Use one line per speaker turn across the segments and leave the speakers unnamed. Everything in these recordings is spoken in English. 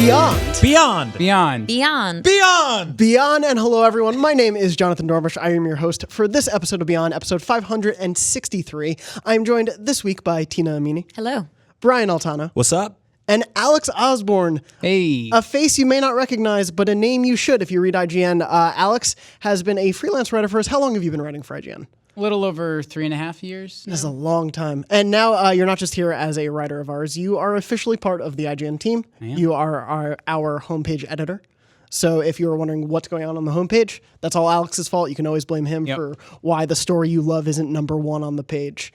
Beyond.
Beyond.
Beyond.
Beyond.
Beyond.
Beyond, and hello everyone. My name is Jonathan Dormish. I am your host for this episode of Beyond, episode 563. I'm joined this week by Tina Amini,
Hello.
Brian Altano,
What's up?
and Alex Osborne.
Hey.
A face you may not recognize, but a name you should if you read IGN. Alex has been a freelance writer for us. How long have you been writing for IGN?
A little over 3.5 years.
That's a long time. And now you're not just here as a writer of ours. You are officially part of the IGN team. You are our homepage editor. So if you were wondering what's going on the homepage, that's all Alex's fault. You can always blame him for why the story you love isn't number one on the page.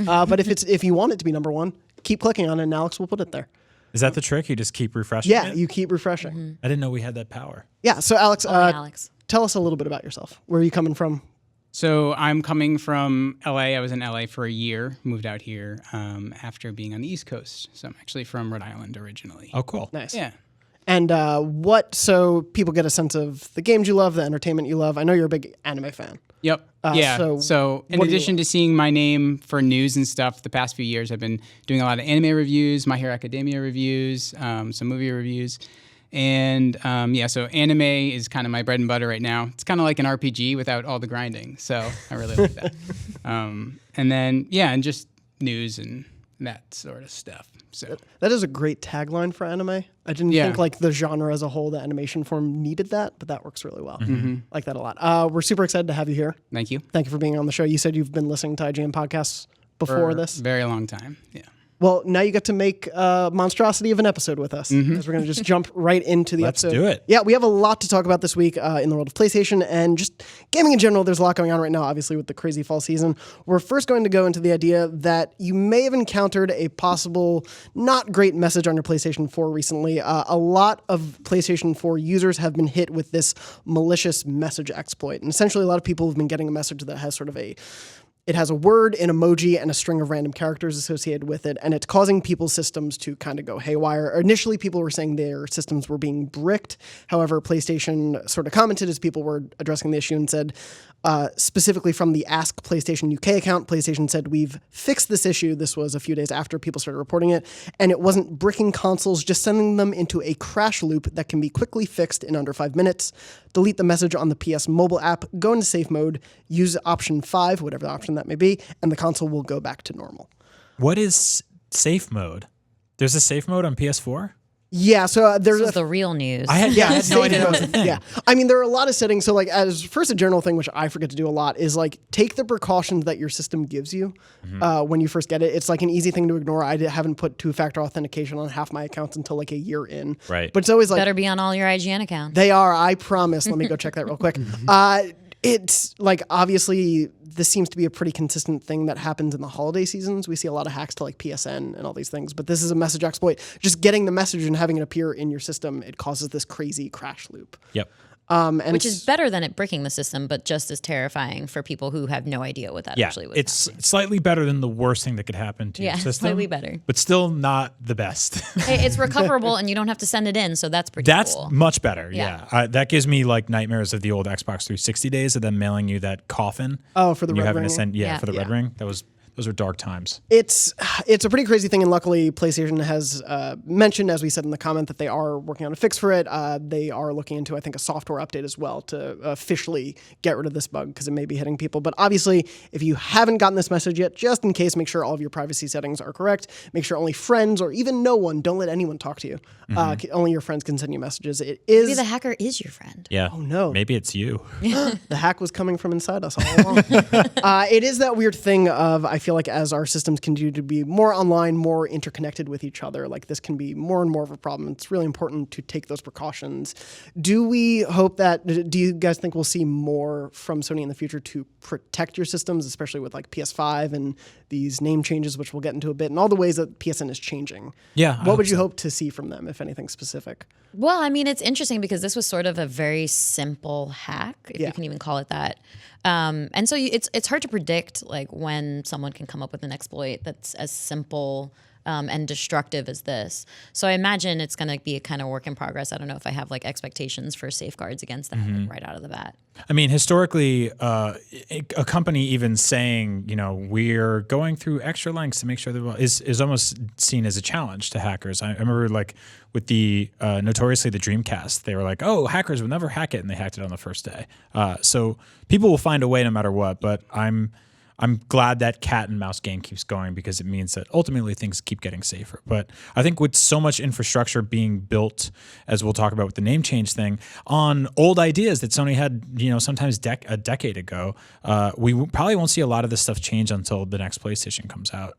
But if you want it to be number one, keep clicking on it and Alex will put it there.
Is that the trick? You just keep refreshing it?
You keep refreshing.
Mm-hmm.
I didn't know we had that power.
Yeah, so Alex,
Alex.
tell us a little bit about yourself. Where are you coming from?
So I'm coming from LA. I was in LA for a year, moved out here after being on the East Coast. So I'm actually from Rhode Island originally.
Oh, cool.
Nice.
Yeah.
And so people get a sense of the games you love, the entertainment you love. I know you're a big anime fan.
Yep. So in
what do you
addition to seeing my name for news and stuff, the past few years I've been doing a lot of anime reviews, My Hero Academia reviews, some movie reviews. And so anime is kind of my bread and butter right now. It's kind of like an RPG without all the grinding. So I really like that. And just news and that sort of stuff. So
That is a great tagline for anime. I didn't think like the genre as a whole, the animation form needed that, but that works really well. I like that a lot. We're super excited to have you here.
thank you.
Thank you for being on the show. You said you've been listening to IGN podcasts before
For
this.
a very long time. Yeah.
Well, now you get to make a monstrosity of an episode with us. Because we're going to just jump right into the
Let's
episode.
do it.
Yeah, we have a lot to talk about this week in the world of PlayStation and just gaming in general. There's a lot going on right now, obviously, with the crazy fall season. We're first going to go into the idea that you may have encountered a possible not great message on your PlayStation 4 recently. A lot of PlayStation 4 users have been hit with this malicious message exploit. And essentially, a lot of people have been getting a message that has sort of it has a word, an emoji, and a string of random characters associated with it, and it's causing people's systems to kind of go haywire. Initially, people were saying their systems were being bricked. However, PlayStation sort of commented as people were addressing the issue and said, specifically from the Ask PlayStation UK account, PlayStation said, we've fixed this issue. This was a few days after people started reporting it, and it wasn't bricking consoles, just sending them into a crash loop that can be quickly fixed in under 5 minutes. Delete the message on the PS mobile app, go into safe mode, use option 5, whatever the option that may be, and the console will go back to normal.
What is safe mode? There's a safe mode on PS4?
Yeah, so there's
This is the real news.
I had no idea that was a thing.
Yeah, I mean, there are a lot of settings. So, like, as first, a general thing, which I forget to do a lot, is like take the precautions that your system gives you when you first get it. It's like an easy thing to ignore. I haven't put two-factor authentication on half my accounts until like a year in.
Right.
But it's always like
Better be on all your IGN accounts.
they are. I promise. Let me go check that real quick. It's like, obviously, this seems to be a pretty consistent thing that happens in the holiday seasons. We see a lot of hacks to like PSN and all these things, but this is a message exploit. Just getting the message and having it appear in your system, it causes this crazy crash loop.
Yep.
And
Which is better than it bricking the system, but just as terrifying for people who have no idea what that
Yeah,
actually was.
it's slightly better than the worst thing that could happen to your system.
slightly better.
But still not the best.
Hey, it's recoverable and you don't have to send it in, so that's pretty
That's
cool.
much better.
Yeah.
Yeah. That gives me like nightmares of the old Xbox 360 days of them mailing you that coffin.
Oh, for the
and you
red
having
ring?
to send for the red
Yeah.
ring. Those were dark times.
It's a pretty crazy thing, and luckily PlayStation has mentioned, as we said in the comment, that they are working on a fix for it. They are looking into, I think, a software update as well to officially get rid of this bug because it may be hitting people. But obviously, if you haven't gotten this message yet, just in case, make sure all of your privacy settings are correct. Make sure only friends or even no one, don't let anyone talk to you. Only your friends can send you messages. It is
Maybe the hacker is your friend.
Yeah.
Oh, no.
Maybe it's you.
The hack was coming from inside us all along. It is that weird thing of, I feel like as our systems continue to be more online, more interconnected with each other, like this can be more and more of a problem. It's really important to take those precautions. Do you guys think we'll see more from Sony in the future to protect your systems, especially with like PS5 and these name changes, which we'll get into a bit, and all the ways that PSN is changing?
Yeah.
What would you hope to see from them, if anything specific?
Well, I mean, it's interesting because this was sort of a very simple hack, if you can even call it that. And so it's hard to predict like when someone can come up with an exploit that's as simple and destructive as this. So I imagine it's going to be a kind of work in progress. I don't know if I have like expectations for safeguards against that like, right out of the bat.
I mean, historically, a company even saying, we're going through extra lengths to make sure that is almost seen as a challenge to hackers. I remember like with the notoriously the Dreamcast, they were like, oh, hackers would never hack it, and they hacked it on the first day. So people will find a way no matter what, but I'm glad that cat and mouse game keeps going because it means that ultimately things keep getting safer. But I think with so much infrastructure being built, as we'll talk about with the name change thing, on old ideas that Sony had, sometimes a decade ago, we probably won't see a lot of this stuff change until the next PlayStation comes out.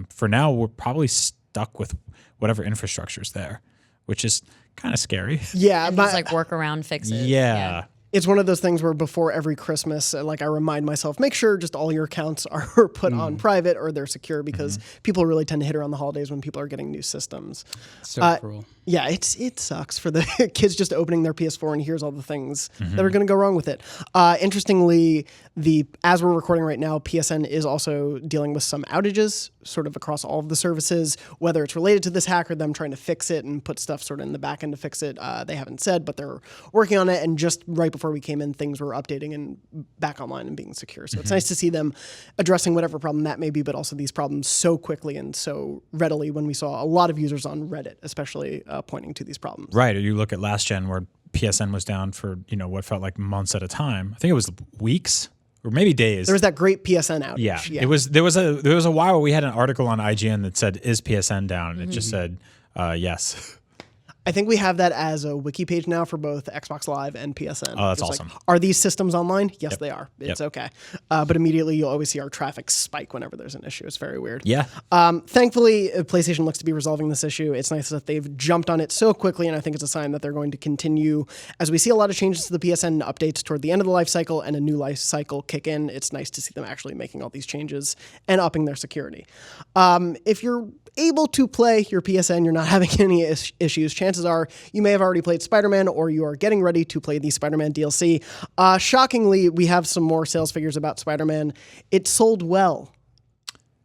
For now, we're probably stuck with whatever infrastructure's there, which is kind of scary.
Yeah,
And just like workaround fixes.
Yeah.
It's one of those things where before every Christmas, like I remind myself, make sure just all your accounts are put on private or they're secure because people really tend to hit around the holidays when people are getting new systems.
So cruel.
Yeah, it sucks for the kids just opening their PS4 and here's all the things that are going to go wrong with it. Interestingly, as we're recording right now, PSN is also dealing with some outages sort of across all of the services, whether it's related to this hack or them trying to fix it and put stuff sort of in the back end to fix it. They haven't said, but they're working on it. And just right before we came in, things were updating and back online and being secure. So it's nice to see them addressing whatever problem that may be, but also these problems so quickly and so readily when we saw a lot of users on Reddit, especially pointing to these problems.
Right. Or you look at last gen where PSN was down for, what felt like months at a time. I think it was weeks or maybe days.
There was that great PSN outage.
Yeah. There was a while where we had an article on IGN that said, is PSN down? And it just said, yes.
I think we have that as a wiki page now for both Xbox Live and PSN.
Oh, that's
Just
awesome.
Are these systems online? Yes, they are. It's okay. But immediately you'll always see our traffic spike whenever there's an issue. It's very weird.
Yeah.
Thankfully, PlayStation looks to be resolving this issue. It's nice that they've jumped on it so quickly, and I think it's a sign that they're going to continue. As we see a lot of changes to the PSN updates toward the end of the life cycle and a new life cycle kick in, it's nice to see them actually making all these changes and upping their security. If you're able to play your PSN, you're not having any issues, chances are you may have already played Spider-Man or you are getting ready to play the Spider-Man DLC. Shockingly, we have some more sales figures about Spider-Man. It sold well.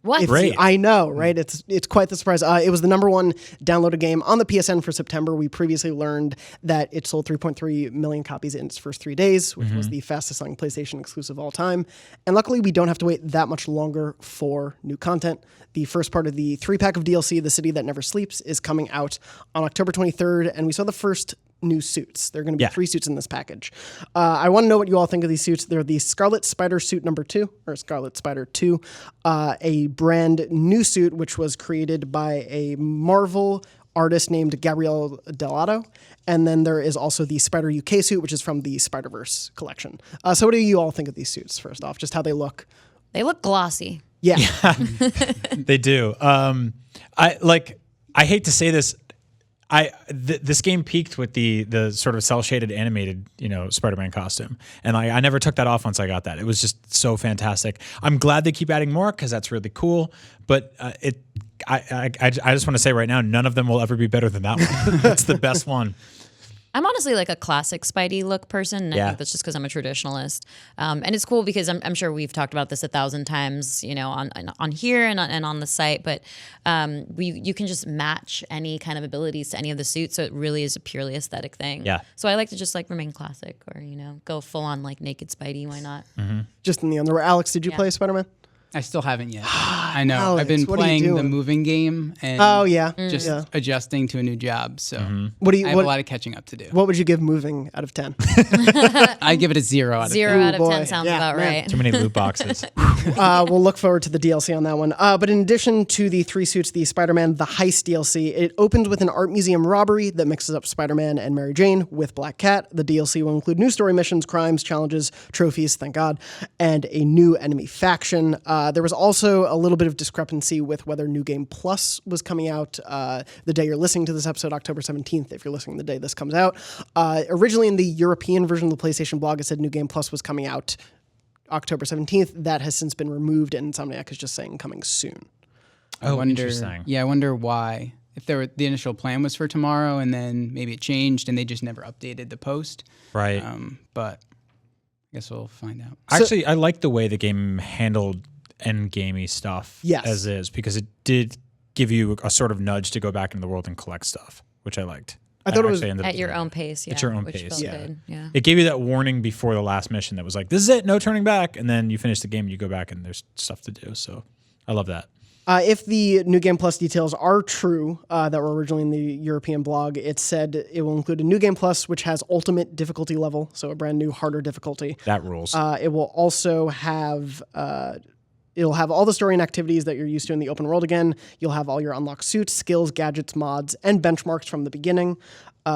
What?
Great.
I know, right? It's quite the surprise. It was the #1 downloaded game on the PSN for September. We previously learned that it sold 3.3 million copies in its first 3 days, which was the fastest selling PlayStation exclusive of all time. And luckily, we don't have to wait that much longer for new content. The first part of the 3-pack of DLC, The City That Never Sleeps, is coming out on October 23rd, and we saw the first new suits. There are going to be 3 suits in this package. I want to know what you all think of these suits. They're the Scarlet Spider suit #2, or Scarlet Spider 2, a brand new suit which was created by a Marvel artist named Gabrielle Delato. And then there is also the Spider UK suit, which is from the Spider-Verse collection. So what do you all think of these suits, first off? Just how they look?
They look glossy.
Yeah.
They do. I hate to say this. This game peaked with the sort of cel shaded animated Spider-Man costume, and I never took that off once I got that. It was just so fantastic. I'm glad they keep adding more because that's really cool. But I just want to say right now, none of them will ever be better than that one. That's the best one.
I'm honestly like a classic Spidey look person. And I think that's just because I'm a traditionalist. And it's cool because I'm sure we've talked about this 1,000 times, on here and on the site. But you can just match any kind of abilities to any of the suits, so it really is a purely aesthetic thing.
Yeah.
So I like to just like remain classic, or go full on like naked Spidey. Why not?
Just in the underwear. Alex, did you play Spider-Man?
I still haven't yet. I know.
Alex,
I've been
what are you
playing the
doing?
moving game and just adjusting to a new job. So I have a lot of catching up to do.
What would you give moving out of 10?
I give it a 0 out of 10.
0 out of
boy.
10 sounds
Yeah,
about
man.
right.
Too many loot boxes.
We'll look forward to the DLC on that one. But in addition to the 3 suits, the Spider-Man The Heist DLC, it opens with an art museum robbery that mixes up Spider-Man and Mary Jane with Black Cat. The DLC will include new story missions, crimes, challenges, trophies, thank God, and a new enemy faction. There was also a little bit of discrepancy with whether New Game Plus was coming out the day you're listening to this episode, October 17th, if you're listening the day this comes out. Originally in the European version of the PlayStation blog, it said New Game Plus was coming out October 17th. That has since been removed, and Insomniac is just saying coming soon.
Interesting.
Yeah, I wonder why. If the initial plan was for tomorrow, and then maybe it changed, and they just never updated the post.
Right.
But I guess we'll find out.
Actually, I like the way the game handled end gamey stuff
Yes.
as is, because it did give you a sort of nudge to go back into the world and collect stuff, which I liked.
I thought it was
ended up
At your
doing
own
that.
pace, yeah.
At your own
which
pace.
felt
Yeah.
good. Yeah.
It gave you that warning before the last mission that was like, this is it, no turning back. And then you finish the game, you go back and there's stuff to do. So I love that.
If the New Game Plus details are true that were originally in the European blog, it said it will include a New Game Plus, which has ultimate difficulty level, so a brand new, harder difficulty.
That rules.
It will also have... it'll have all the story and activities that you're used to in the open world again. You'll have all your unlocked suits, skills, gadgets, mods, and benchmarks from the beginning.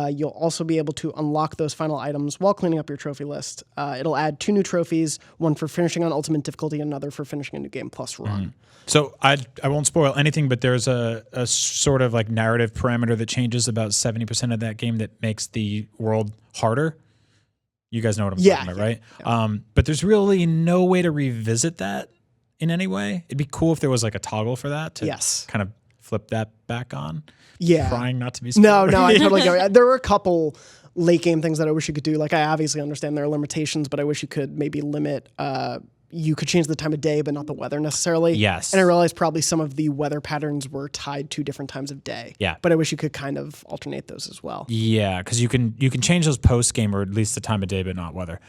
You'll also be able to unlock those final items while cleaning up your trophy list. It'll add 2 new trophies, one for finishing on ultimate difficulty, and another for finishing a New Game Plus run.
So I won't spoil anything, but there's a sort of like narrative parameter that changes about 70% of that game that makes the world harder. You guys know what I'm talking about, right? Yeah. But there's really no way to revisit that in any way. It'd be cool if there was like a toggle for that to kind of flip that back on.
Yeah.
Trying not to be
No,
spoiled.
I totally get it. There were a couple late game things that I wish you could do. Like, I obviously understand there are limitations, but I wish you could maybe limit... you could change the time of day, but not the weather necessarily.
Yes.
And I realized probably some of the weather patterns were tied to different times of day.
Yeah.
But I wish you could kind of alternate those as well.
Yeah, because you can change those post game or at least the time of day, but not weather.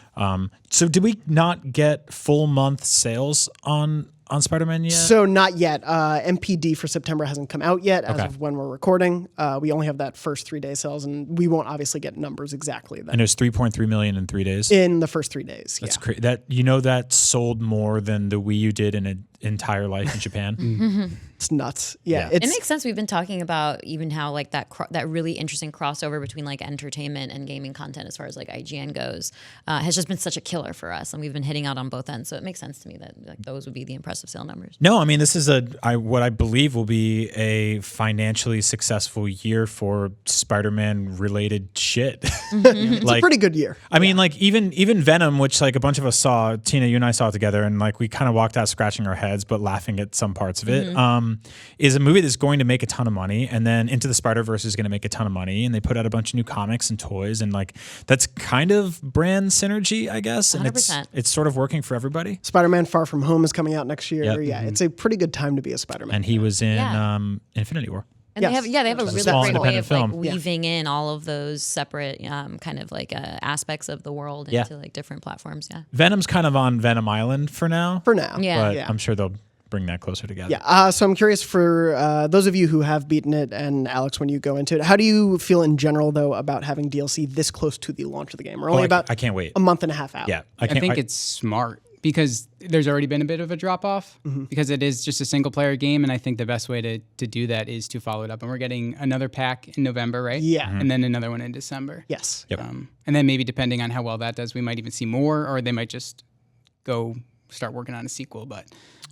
So did we not get full month sales on Spider-Man yet?
So not yet. MPD for September hasn't come out yet as of when we're recording. We only have that first 3-day sales, and we won't obviously get numbers exactly then.
And it was 3.3 million in 3 days.
In the first 3 days.
That's crazy. That sold more than the Wii U did in an entire life in Japan.
It's nuts. Yeah.
It makes sense. We've been talking about even how like that really interesting crossover between like entertainment and gaming content as far as like IGN goes has just been such a killer for us, and we've been hitting out on both ends. So it makes sense to me that like those would be the impressive sale numbers.
No, I mean this is what I believe will be a financially successful year for Spider-Man related shit.
It's a pretty good year.
I mean, like even Venom, which like a bunch of us saw, Tina, you and I saw it together, and like we kind of walked out scratching our heads but laughing at some parts of it. Is a movie that's going to make a ton of money, and then Into the Spider-Verse is going to make a ton of money, and they put out a bunch of new comics and toys, and like that's kind of brand synergy, I guess, and
100%.
it's sort of working for everybody.
Spider-Man Far From Home is coming out next year.
Yep.
Yeah, it's a pretty good time to be a Spider-Man.
And he was in Infinity War.
And
Yes.
they have a really
small
great way
independent
of like
film.
weaving in all of those separate kind of like aspects of the world into like different platforms. Yeah.
Venom's kind of on Venom Island for now.
For now.
Yeah.
But I'm sure they'll bring that closer together.
Yeah. So I'm curious for those of you who have beaten it, and Alex, when you go into it, how do you feel in general, though, about having DLC this close to the launch of the game? We're only about
I can't wait.
a month and a half out.
Yeah.
I think it's smart because there's already been a bit of a drop off because it is just a single player game. And I think the best way to do that is to follow it up. And we're getting another pack in November, right?
Yeah.
And then another one in December.
Yes.
Yep.
And then maybe depending on how well that does, we might even see more, or they might just go start working on a sequel. But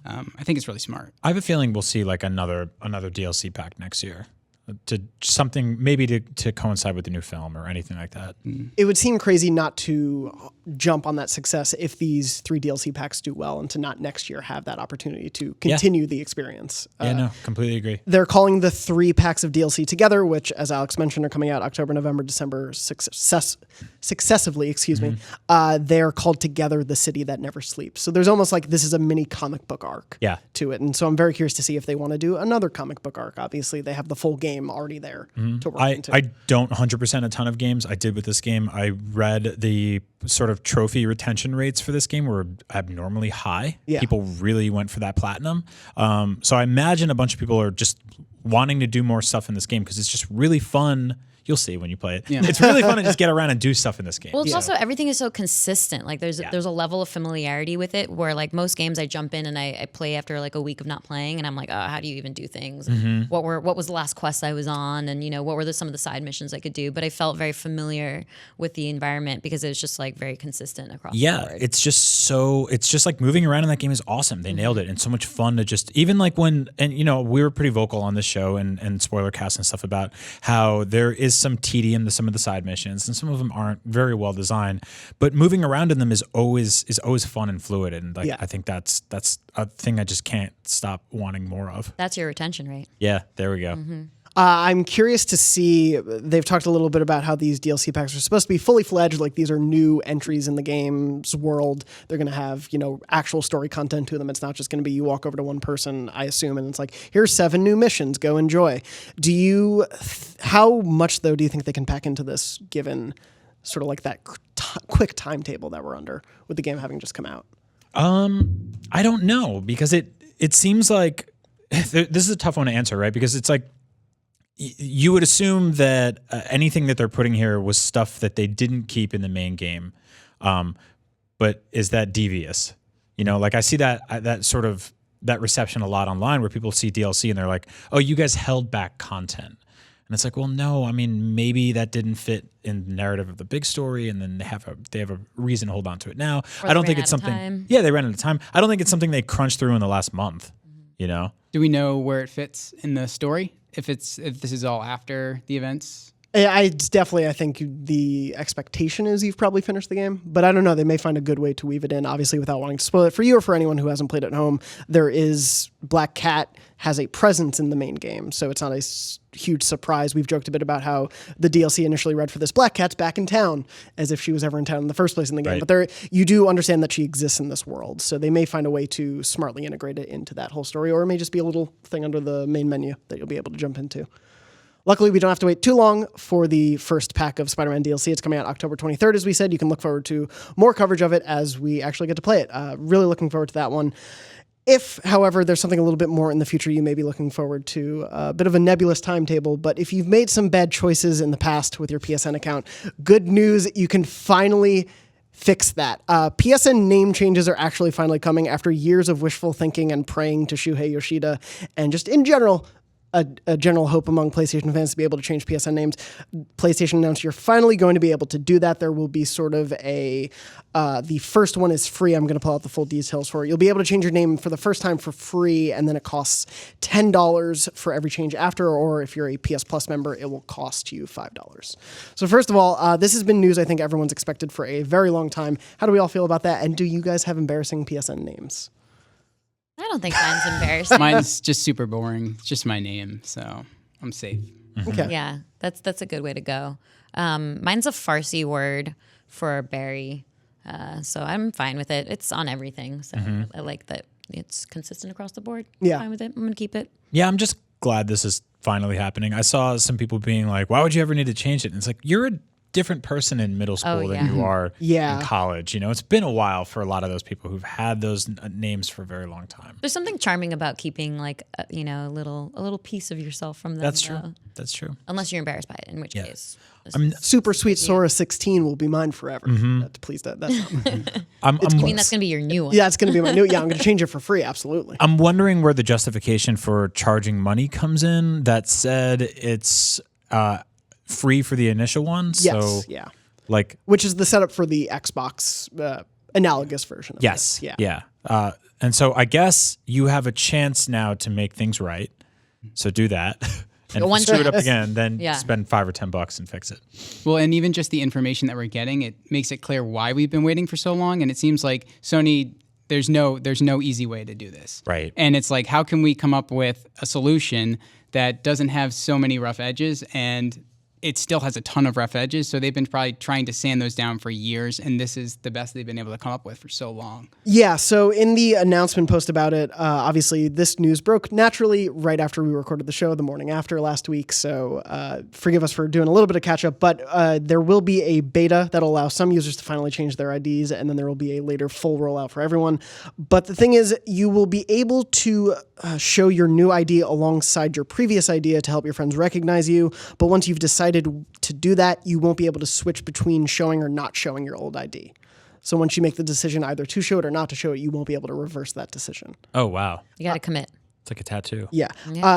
I think it's really smart.
I have a feeling we'll see like another DLC pack next year. To something maybe to coincide with the new film or anything like that.
It would seem crazy not to jump on that success if these 3 DLC packs do well, and to not next year have that opportunity to continue the experience.
No, completely agree.
They're calling the 3 packs of DLC together, which, as Alex mentioned, are coming out October, November, December successively. Excuse me. They're called Together: The City That Never Sleeps. So there's almost like this is a mini comic book arc to it, and so I'm very curious to see if they want to do another comic book arc. Obviously, they have the full game already there to work into.
I don't 100% a ton of games. I did with this game. I read the sort of trophy retention rates for this game were abnormally high.
Yeah.
People really went for that platinum. So I imagine a bunch of people are just wanting to do more stuff in this game because it's just really fun. You'll see when you play it. Yeah. It's really fun to just get around and do stuff in this game.
Well, it's also everything is so consistent. Like there's a level of familiarity with it where like most games I jump in and I play after like a week of not playing, and I'm like, oh, how do you even do things? What was the last quest I was on, and what were some of the side missions I could do? But I felt very familiar with the environment because it was just like very consistent across the board.
It's just like moving around in that game is awesome. They nailed it, and so much fun to just even like when we were pretty vocal on this show and spoiler cast and stuff about how there is some tedium to some of the side missions, and some of them aren't very well designed. But moving around in them is always fun and fluid, and I think that's a thing I just can't stop wanting more of.
That's your retention rate.
Yeah, there we go.
I'm curious to see, they've talked a little bit about how these DLC packs are supposed to be fully fledged, like these are new entries in the game's world. They're going to have, actual story content to them. It's not just going to be you walk over to one person, I assume, and it's like, here's 7 new missions, go enjoy. How much, though, do you think they can pack into this, given sort of like that quick timetable that we're under with the game having just come out?
I don't know, because it seems like this is a tough one to answer, right? Because it's like, you would assume that anything that they're putting here was stuff that they didn't keep in the main game, but is that devious? Like I see that sort of that reception a lot online, where people see DLC and they're like, "Oh, you guys held back content," and it's like, well, no. I mean, maybe that didn't fit in the narrative of the big story, and then they have a reason to hold on to it now. I don't think it's something.
Time.
Yeah, they ran out of time. I don't think it's something they crunched through in the last month.
Do we know where it fits in the story? If this is all after the events?
I think the expectation is you've probably finished the game, but I don't know. They may find a good way to weave it in, obviously, without wanting to spoil it for you or for anyone who hasn't played it at home. Black Cat has a presence in the main game, so it's not a huge surprise. We've joked a bit about how the DLC initially read for this, Black Cat's back in town, as if she was ever in town in the first place in the game.
Right.
But you do understand that she exists in this world, so they may find a way to smartly integrate it into that whole story, or it may just be a little thing under the main menu that you'll be able to jump into. Luckily, we don't have to wait too long for the first pack of Spider-Man DLC. It's coming out October 23rd, as we said. You can look forward to more coverage of it as we actually get to play it. Really looking forward to that one. If, however, there's something a little bit more in the future you may be looking forward to, a bit of a nebulous timetable, but if you've made some bad choices in the past with your PSN account, good news, you can finally fix that. PSN name changes are actually finally coming after years of wishful thinking and praying to Shuhei Yoshida, and just in general, a general hope among PlayStation fans to be able to change PSN names. PlayStation announced you're finally going to be able to do that. There will be sort of the first one is free. I'm going to pull out the full details for it. You'll be able to change your name for the first time for free, and then it costs $10 for every change after, or if you're a PS Plus member, it will cost you $5. So first of all, this has been news I think everyone's expected for a very long time. How do we all feel about that? And do you guys have embarrassing PSN names?
I don't think mine's embarrassing.
Mine's just super boring. It's just my name, so I'm safe.
Okay.
Yeah, that's a good way to go. Mine's a Farsi word for berry, so I'm fine with it. It's on everything, so I like that it's consistent across the board.
Yeah.
I'm fine with it. I'm gonna keep it.
Yeah, I'm just glad this is finally happening. I saw some people being like, "Why would you ever need to change it?" And it's like, you're a different person in middle school than you are in college. It's been a while for a lot of those people who've had those names for a very long time.
There's something charming about keeping like a little piece of yourself from them.
That's true. That's true.
Unless you're embarrassed by it, in which case.
Super Sweet Sora 16 will be mine forever. Please, that's not
You mean that's going to be your new one?
Yeah, it's going to be my new. Yeah, I'm going to change it for free. Absolutely.
I'm wondering where the justification for charging money comes in. That said, it's free for the initial one.
Yes.
So,
yeah.
Which
is the setup for the Xbox analogous version of
yes.
this. Yeah.
Yeah. And so I guess you have a chance now to make things right. So do that. And if you screw it up again, then spend $5 or $10 and fix it.
Well, and even just the information that we're getting, it makes it clear why we've been waiting for so long. And it seems like Sony, there's no easy way to do this.
Right.
And it's like, how can we come up with a solution that doesn't have so many rough edges and it still has a ton of rough edges, so they've been probably trying to sand those down for years, and this is the best they've been able to come up with for so long.
Yeah, so in the announcement post about it, obviously this news broke naturally right after we recorded the show the morning after last week, so forgive us for doing a little bit of catch-up, but there will be a beta that'll allow some users to finally change their IDs, and then there will be a later full rollout for everyone. But the thing is, you will be able to show your new ID alongside your previous ID to help your friends recognize you, but once you've decided to do that, you won't be able to switch between showing or not showing your old ID. So once you make the decision either to show it or not to show it, you won't be able to reverse that decision.
Oh, wow.
You got to commit.
It's like a tattoo.
Yeah.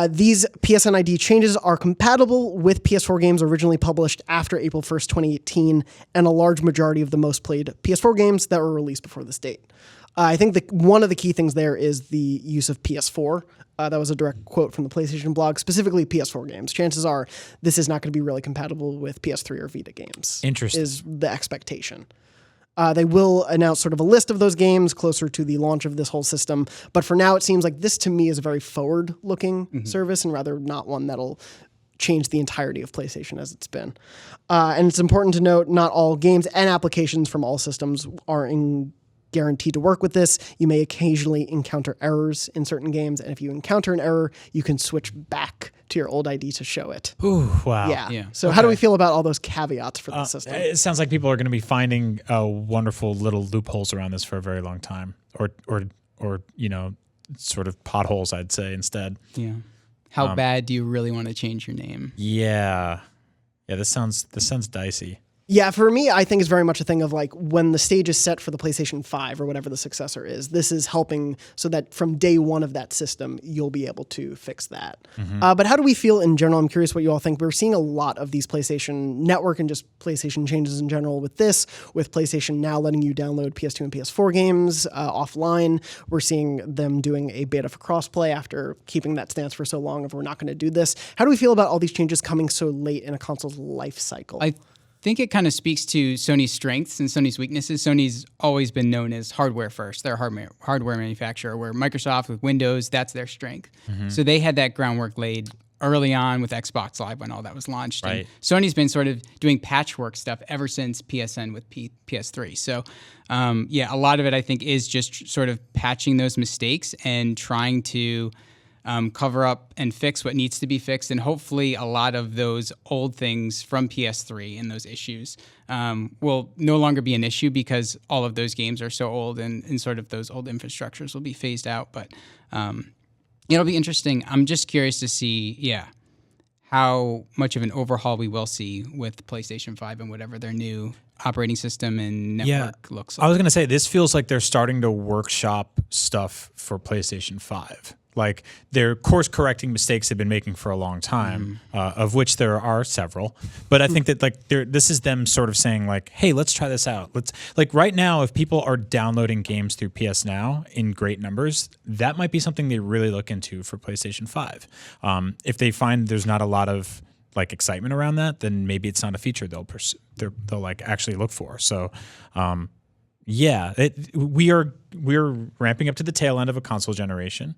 These PSN ID changes are compatible with PS4 games originally published after April 1st, 2018, and a large majority of the most played PS4 games that were released before this date. I think one of the key things there is the use of PS4. That was a direct quote from the PlayStation blog, specifically PS4 games. Chances are this is not going to be really compatible with PS3 or Vita games.
Interesting.
Is the expectation. They will announce sort of a list of those games closer to the launch of this whole system. But for now, it seems like this to me is a very forward-looking service and rather not one that'll change the entirety of PlayStation as it's been. And it's important to note not all games and applications from all systems are guaranteed to work with this. You may occasionally encounter errors in certain games, and if you encounter an error, you can switch back to your old ID to show it.
Ooh, wow.
Yeah. So how do we feel about all those caveats for the system?
It sounds like people are going to be finding wonderful little loopholes around this for a very long time, or sort of potholes, I'd say instead.
Yeah. How bad do you really want to change your name?
Yeah. This sounds dicey.
Yeah, for me, I think it's very much a thing of like when the stage is set for the PlayStation 5 or whatever the successor is, this is helping so that from day one of that system, you'll be able to fix that. But how do we feel in general? I'm curious what you all think. We're seeing a lot of these PlayStation Network and just PlayStation changes in general with this, with PlayStation now letting you download PS2 and PS4 games offline. We're seeing them doing a beta for crossplay after keeping that stance for so long of we're not going to do this. How do we feel about all these changes coming so late in a console's life cycle?
I think it kind of speaks to Sony's strengths and Sony's weaknesses. Sony's always been known as hardware first. They're a hardware manufacturer, where Microsoft with Windows, that's their strength. So they had that groundwork laid early on with Xbox Live when all that was launched.
Right.
And Sony's been sort of doing patchwork stuff ever since PSN with PS3. So a lot of it I think is just sort of patching those mistakes and trying to cover up and fix what needs to be fixed. And hopefully a lot of those old things from PS3 and those issues will no longer be an issue because all of those games are so old and sort of those old infrastructures will be phased out. But it'll be interesting. I'm just curious to see, how much of an overhaul we will see with PlayStation 5 and whatever their new operating system and network looks like.
I was going to say, this feels like they're starting to workshop stuff for PlayStation 5. Like they're course correcting mistakes they've been making for a long time, of which there are several. But I think that this is them sort of saying like, hey, let's try this out. Let's right now, if people are downloading games through PS Now in great numbers, that might be something they really look into for PlayStation 5. If they find there's not a lot of like excitement around that, then maybe it's not a feature they'll like actually look for. So we're ramping up to the tail end of a console generation.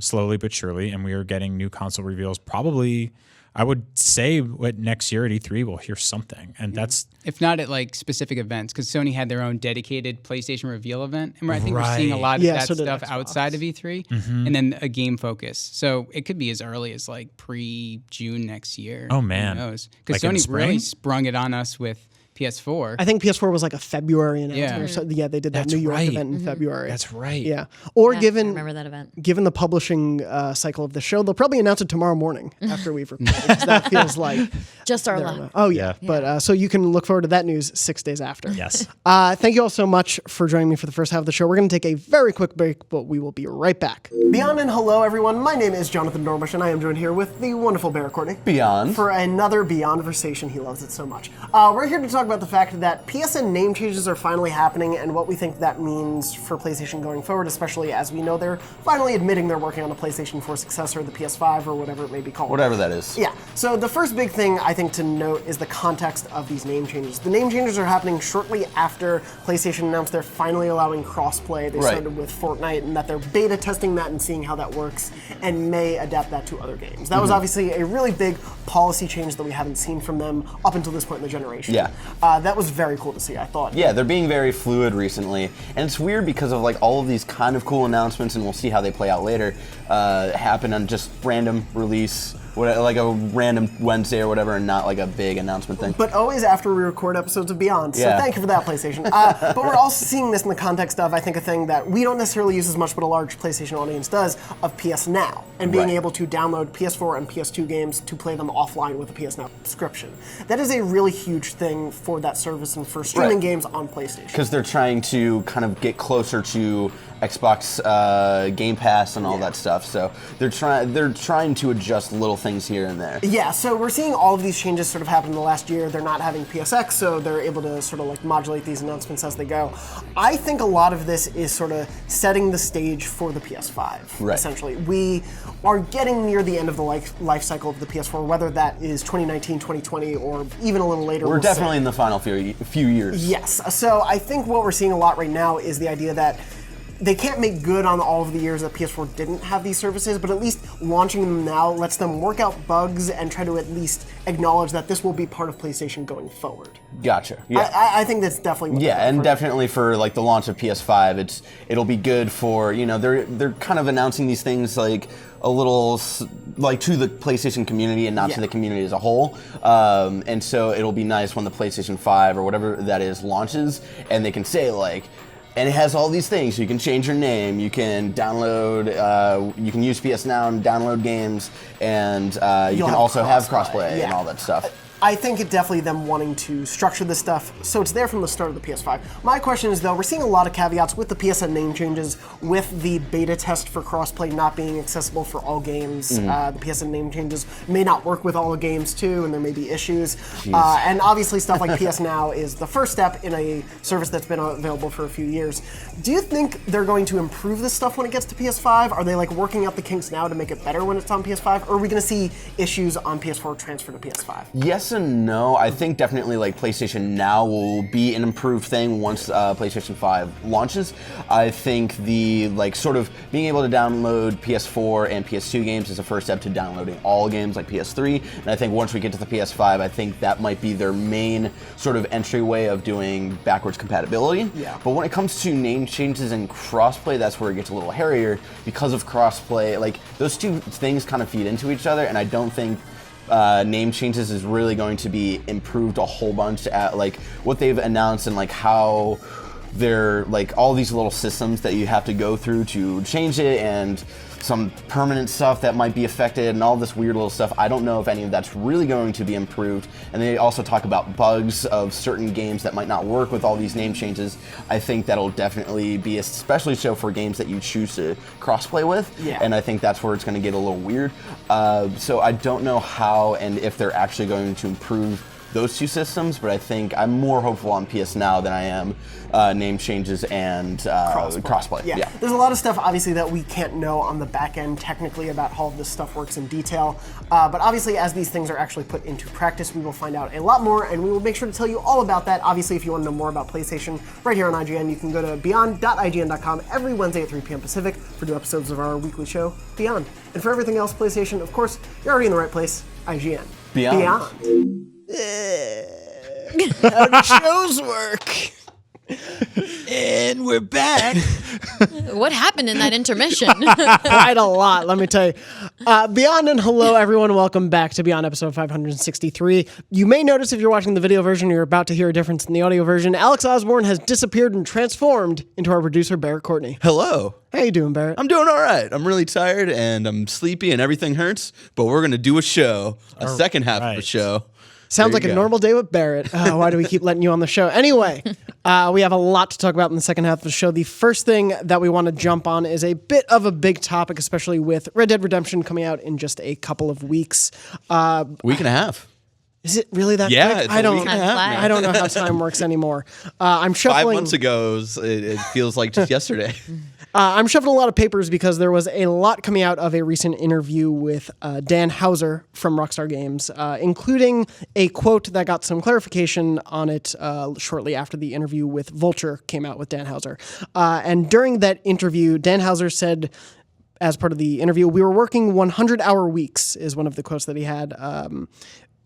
Slowly but surely, and we are getting new console reveals. Probably, I would say, next year at E3 we'll hear something, and that's
if not at like specific events, because Sony had their own dedicated PlayStation reveal event, and I think we're seeing a lot of that stuff outside of E3, and then a game focus. So it could be as early as like pre-June next year.
Oh man,
who knows? Because Sony really sprung it on us with PS4.
I think PS4 was like a February announcement. So they did that New York event in February.
That's right.
Yeah. Or
I remember that event.
Given the publishing cycle of the show, they'll probably announce it tomorrow morning after we've recorded. Because that feels like
just our luck.
Oh yeah. But so you can look forward to that news 6 days after.
Yes.
Thank you all so much for joining me for the first half of the show. We're going to take a very quick break, but we will be right back. Beyond and hello everyone. My name is Jonathan Dorbush, and I am joined here with the wonderful Bear Courtney.
Beyond.
For another Beyond conversation. He loves it so much. We're here to talk about the fact that PSN name changes are finally happening and what we think that means for PlayStation going forward, especially as we know they're finally admitting they're working on the PlayStation 4 successor, the PS5, or whatever it may be called.
Whatever that is.
Yeah. So the first big thing I think to note is the context of these name changes. The name changes are happening shortly after PlayStation announced they're finally allowing crossplay. They started with Fortnite, and that they're beta testing that and seeing how that works and may adapt that to other games. That was obviously a really big policy change that we haven't seen from them up until this point in the generation.
Yeah.
That was very cool to see, I thought.
Yeah, they're being very fluid recently, and it's weird because of like all of these kind of cool announcements, and we'll see how they play out later, happen on just random release, like a random Wednesday or whatever, and not like a big announcement thing.
But always after we record episodes of Beyond, so thank you for that, PlayStation. But we're also seeing this in the context of, I think, a thing that we don't necessarily use as much, but a large PlayStation audience does, of PS Now, and being able to download PS4 and PS2 games to play them offline with a PS Now subscription. That is a really huge thing for that service and for streaming games on PlayStation.
Because they're trying to kind of get closer to Xbox Game Pass and all that stuff, so they're trying to adjust little things here and there.
Yeah, so we're seeing all of these changes sort of happen in the last year. They're not having PSX, so they're able to sort of like modulate these announcements as they go. I think a lot of this is sort of setting the stage for the PS5, essentially. We are getting near the end of the life cycle of the PS4, whether that is 2019, 2020, or even a little later.
We're definitely in the final few years.
Yes, so I think what we're seeing a lot right now is the idea that they can't make good on all of the years that PS4 didn't have these services, but at least launching them now lets them work out bugs and try to at least acknowledge that this will be part of PlayStation going forward.
Gotcha. Yeah.
I think that's definitely what
yeah, and definitely for like the launch of PS5, it'll be good for, you know, they're kind of announcing these things like a little like to the PlayStation community and not to the community as a whole. And so it'll be nice when the PlayStation 5 or whatever that is launches, and they can say like, and it has all these things. You can change your name. You can download. You can use PS Now and download games, and you can also have crossplay and all that stuff.
I think it definitely them wanting to structure this stuff so it's there from the start of the PS5. My question is though, we're seeing a lot of caveats with the PSN name changes, with the beta test for crossplay not being accessible for all games. The PSN name changes may not work with all the games too, and there may be issues. And obviously stuff like PS Now is the first step in a service that's been available for a few years. Do you think they're going to improve this stuff when it gets to PS5? Are they like working out the kinks now to make it better when it's on PS5? Or are we going to see issues on PS4 transfer to PS5?
Yes and no. I think definitely like PlayStation Now will be an improved thing once PlayStation 5 launches. I think the like sort of being able to download PS4 and PS2 games is the first step to downloading all games like PS3. And I think once we get to the PS5, I think that might be their main sort of entryway of doing backwards compatibility.
Yeah.
But when it comes to name changes and crossplay, that's where it gets a little hairier because of crossplay. Like those two things kind of feed into each other, and I don't think name changes is really going to be improved a whole bunch at like what they've announced and like how they're like all these little systems that you have to go through to change it, and some permanent stuff that might be affected and all this weird little stuff. I don't know if any of that's really going to be improved. And they also talk about bugs of certain games that might not work with all these name changes. I think that'll definitely be especially so for games that you choose to crossplay with.
Yeah.
And I think that's where it's going to get a little weird. So I don't know how and if they're actually going to improve those two systems, but I think I'm more hopeful on PS Now than I am name changes and crossplay.
Yeah. There's a lot of stuff obviously that we can't know on the back end technically about how this stuff works in detail, but obviously as these things are actually put into practice, we will find out a lot more, and we will make sure to tell you all about that. Obviously, if you want to know more about PlayStation right here on IGN, you can go to beyond.ign.com every Wednesday at 3 p.m. Pacific for new episodes of our weekly show, Beyond. And for everything else PlayStation, of course, you're already in the right place, IGN.
Beyond.
How do shows work?
And we're back.
What happened in that intermission?
Quite a lot, let me tell you. Beyond and hello, everyone. Welcome back to Beyond episode 563. You may notice if you're watching the video version, you're about to hear a difference in the audio version. Alex Osborne has disappeared and transformed into our producer, Barrett Courtney.
Hello.
How you doing, Barrett?
I'm doing all right. I'm really tired and I'm sleepy and everything hurts, but we're going to do a show, a second half of a show.
Sounds like a normal day with Barrett. Why do we keep letting you on the show? Anyway, we have a lot to talk about in the second half of the show. The first thing that we want to jump on is a bit of a big topic, especially with Red Dead Redemption coming out in just a couple of weeks.
Week and a half.
Is it really that
Yeah,
quick?
it's a week and a half now.
I don't know how time works anymore. I'm shuffling.
5 months ago, it feels like just yesterday.
I'm shuffling a lot of papers because there was a lot coming out of a recent interview with Dan Houser from Rockstar Games, including a quote that got some clarification on it shortly after the interview with Vulture came out with Dan Houser. And during that interview, Dan Houser said, as part of the interview, "We were working 100-hour weeks," is one of the quotes that he had.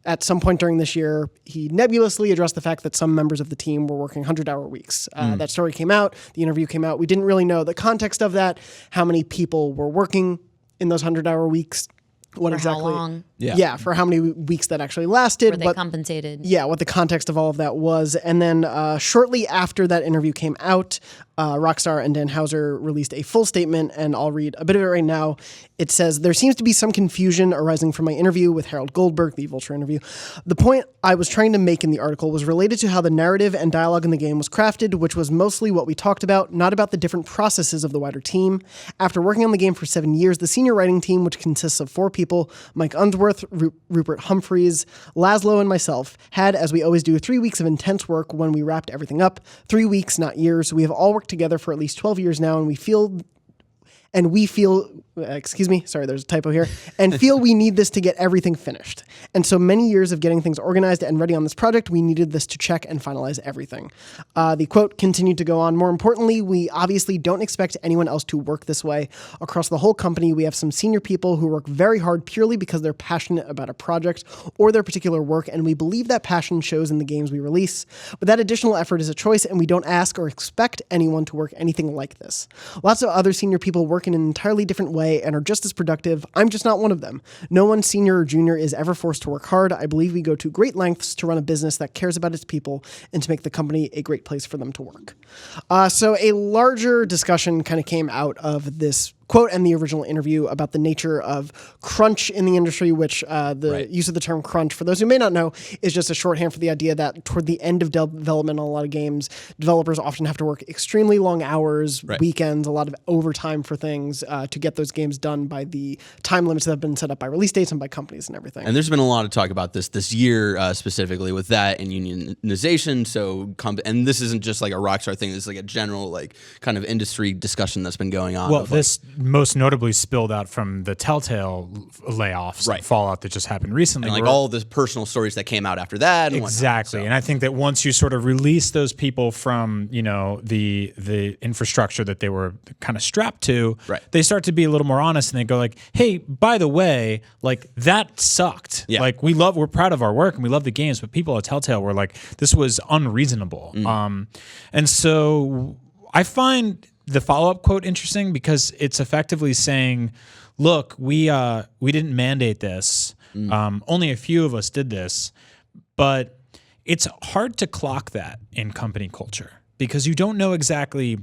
At some point during this year, he nebulously addressed the fact that some members of the team were working 100-hour weeks. That story came out, the interview came out. We didn't really know the context of that, how many people were working in those 100-hour weeks, what
For
exactly.
how long?
Yeah, for how many weeks that actually lasted.
Were they compensated?
Yeah, what the context of all of that was. And then shortly after that interview came out, Rockstar and Dan Houser released a full statement, and I'll read a bit of it right now. It says, "There seems to be some confusion arising from my interview with Harold Goldberg," the Vulture interview. "The point I was trying to make in the article was related to how the narrative and dialogue in the game was crafted, which was mostly what we talked about, not about the different processes of the wider team. After working on the game for 7 years, the senior writing team, which consists of 4 people, Mike Unsworth, Rupert Humphreys, Laszlo, and myself, had, as we always do, 3 weeks of intense work when we wrapped everything up. 3 weeks, not years. We have all worked together for at least 12 years now, and we feel and we feel, excuse me, sorry, there's a typo here, and feel we need this to get everything finished. And so many years of getting things organized and ready on this project, we needed this to check and finalize everything. The quote continued to go on. More importantly, we obviously don't expect anyone else to work this way. Across the whole company, we have some senior people who work very hard purely because they're passionate about a project or their particular work, and we believe that passion shows in the games we release. But that additional effort is a choice, and we don't ask or expect anyone to work anything like this. Lots of other senior people work in an entirely different way and are just as productive. I'm just not one of them. No one, senior or junior, is ever forced to work hard. I believe we go to great lengths to run a business that cares about its people and to make the company a great place for them to work. So a larger discussion kind of came out of this quote and the original interview about the nature of crunch in the industry, which the use of the term crunch, for those who may not know, is just a shorthand for the idea that toward the end of development on a lot of games, developers often have to work extremely long hours, weekends, a lot of overtime for things to get those games done by the time limits that have been set up by release dates and by companies and everything.
And there's been a lot of talk about this year specifically with that and unionization. So, and this isn't just like a Rockstar thing. This is like a general like kind of industry discussion that's been going on.
Well, this most notably spilled out from the Telltale layoffs and fallout that just happened recently.
And like all the personal stories that came out after that. And
exactly.
So.
And I think that once you sort of release those people from, you know, the infrastructure that they were kind of strapped to, they start to be a little more honest and they go like, hey, by the way, like that sucked. Yeah. Like we're proud of our work and we love the games, but people at Telltale were like, this was unreasonable. And so I find the follow-up quote interesting because it's effectively saying, look, we didn't mandate this. Only a few of us did this, but it's hard to clock that in company culture because you don't know exactly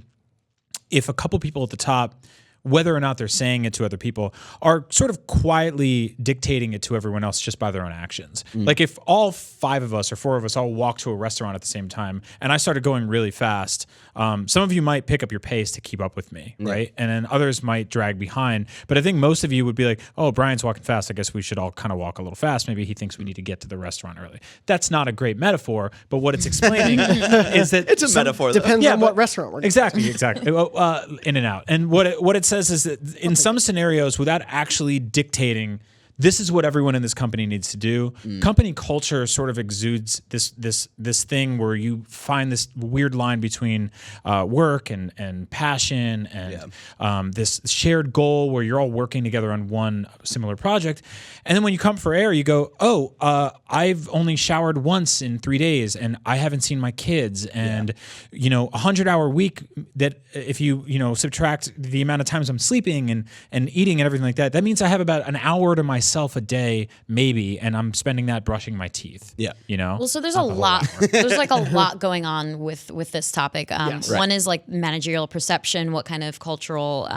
if a couple people at the top, whether or not they're saying it to other people, are sort of quietly dictating it to everyone else just by their own actions. Like if all 5 of us or 4 of us all walk to a restaurant at the same time and I started going really fast, some of you might pick up your pace to keep up with me, right? And then others might drag behind. But I think most of you would be like, oh, Brian's walking fast. I guess we should all kind of walk a little fast. Maybe he thinks we need to get to the restaurant early. That's not a great metaphor, but what it's explaining is that
it's a metaphor.
Depends on what restaurant we're
Exactly. In and out. And what it says is that in some scenarios, without actually dictating, this is what everyone in this company needs to do. Company culture sort of exudes this thing where you find this weird line between work and passion and this shared goal where you're all working together on one similar project. And then when you come for air, you go, oh, I've only showered once in 3 days and I haven't seen my kids. And, a 100-hour week that if you subtract the amount of times I'm sleeping and eating and everything like that, that means I have about an hour to myself a day, maybe, and I'm spending that brushing my teeth. Yeah.
Well, so there's a lot. There's like a lot going on with this topic. One is like managerial perception, what kind of cultural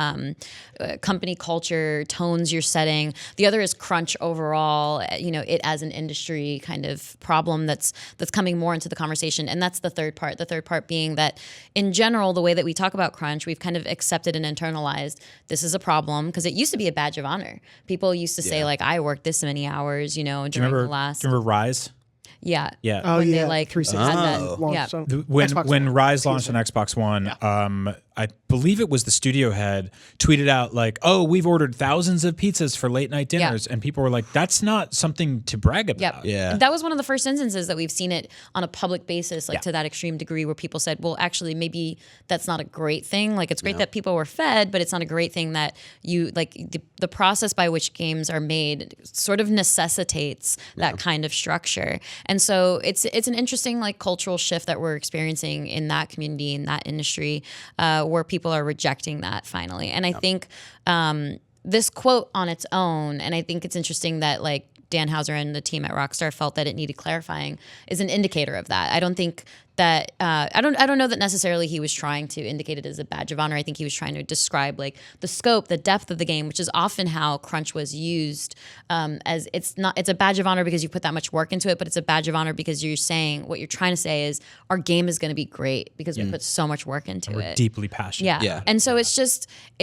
company culture tones you're setting. The other is crunch overall, it as an industry kind of problem that's coming more into the conversation. And that's the third part. The third part being that in general, the way that we talk about crunch, we've kind of accepted and internalized this is a problem because it used to be a badge of honor. People used to say like, I worked this many hours, during the last.
Do you remember Rise?
Yeah.
Yeah.
Oh,
when
yeah.
they like had that,
When Rise launched on Xbox One, I believe it was the studio head tweeted out like, "Oh, we've ordered thousands of pizzas for late night dinners," and people were like, "That's not something to brag about."
Yeah. That was one of the first instances that we've seen it on a public basis, like to that extreme degree, where people said, "Well, actually, maybe that's not a great thing. Like, it's great that people were fed, but it's not a great thing that you like the process by which games are made sort of necessitates that kind of structure." And so it's an interesting like cultural shift that we're experiencing in that community, in that industry, where people are rejecting that finally. And I think this quote on its own, and I think it's interesting that like Dan Houser and the team at Rockstar felt that it needed clarifying, is an indicator of that. I don't think that I don't know that necessarily he was trying to indicate it as a badge of honor. I think he was trying to describe like the scope, the depth of the game, which is often how crunch was used. As it's a badge of honor because you put that much work into it, but it's a badge of honor because you're saying what you're trying to say is our game is going to be great because we put so much work into it.
We're deeply passionate.
Yeah. And so it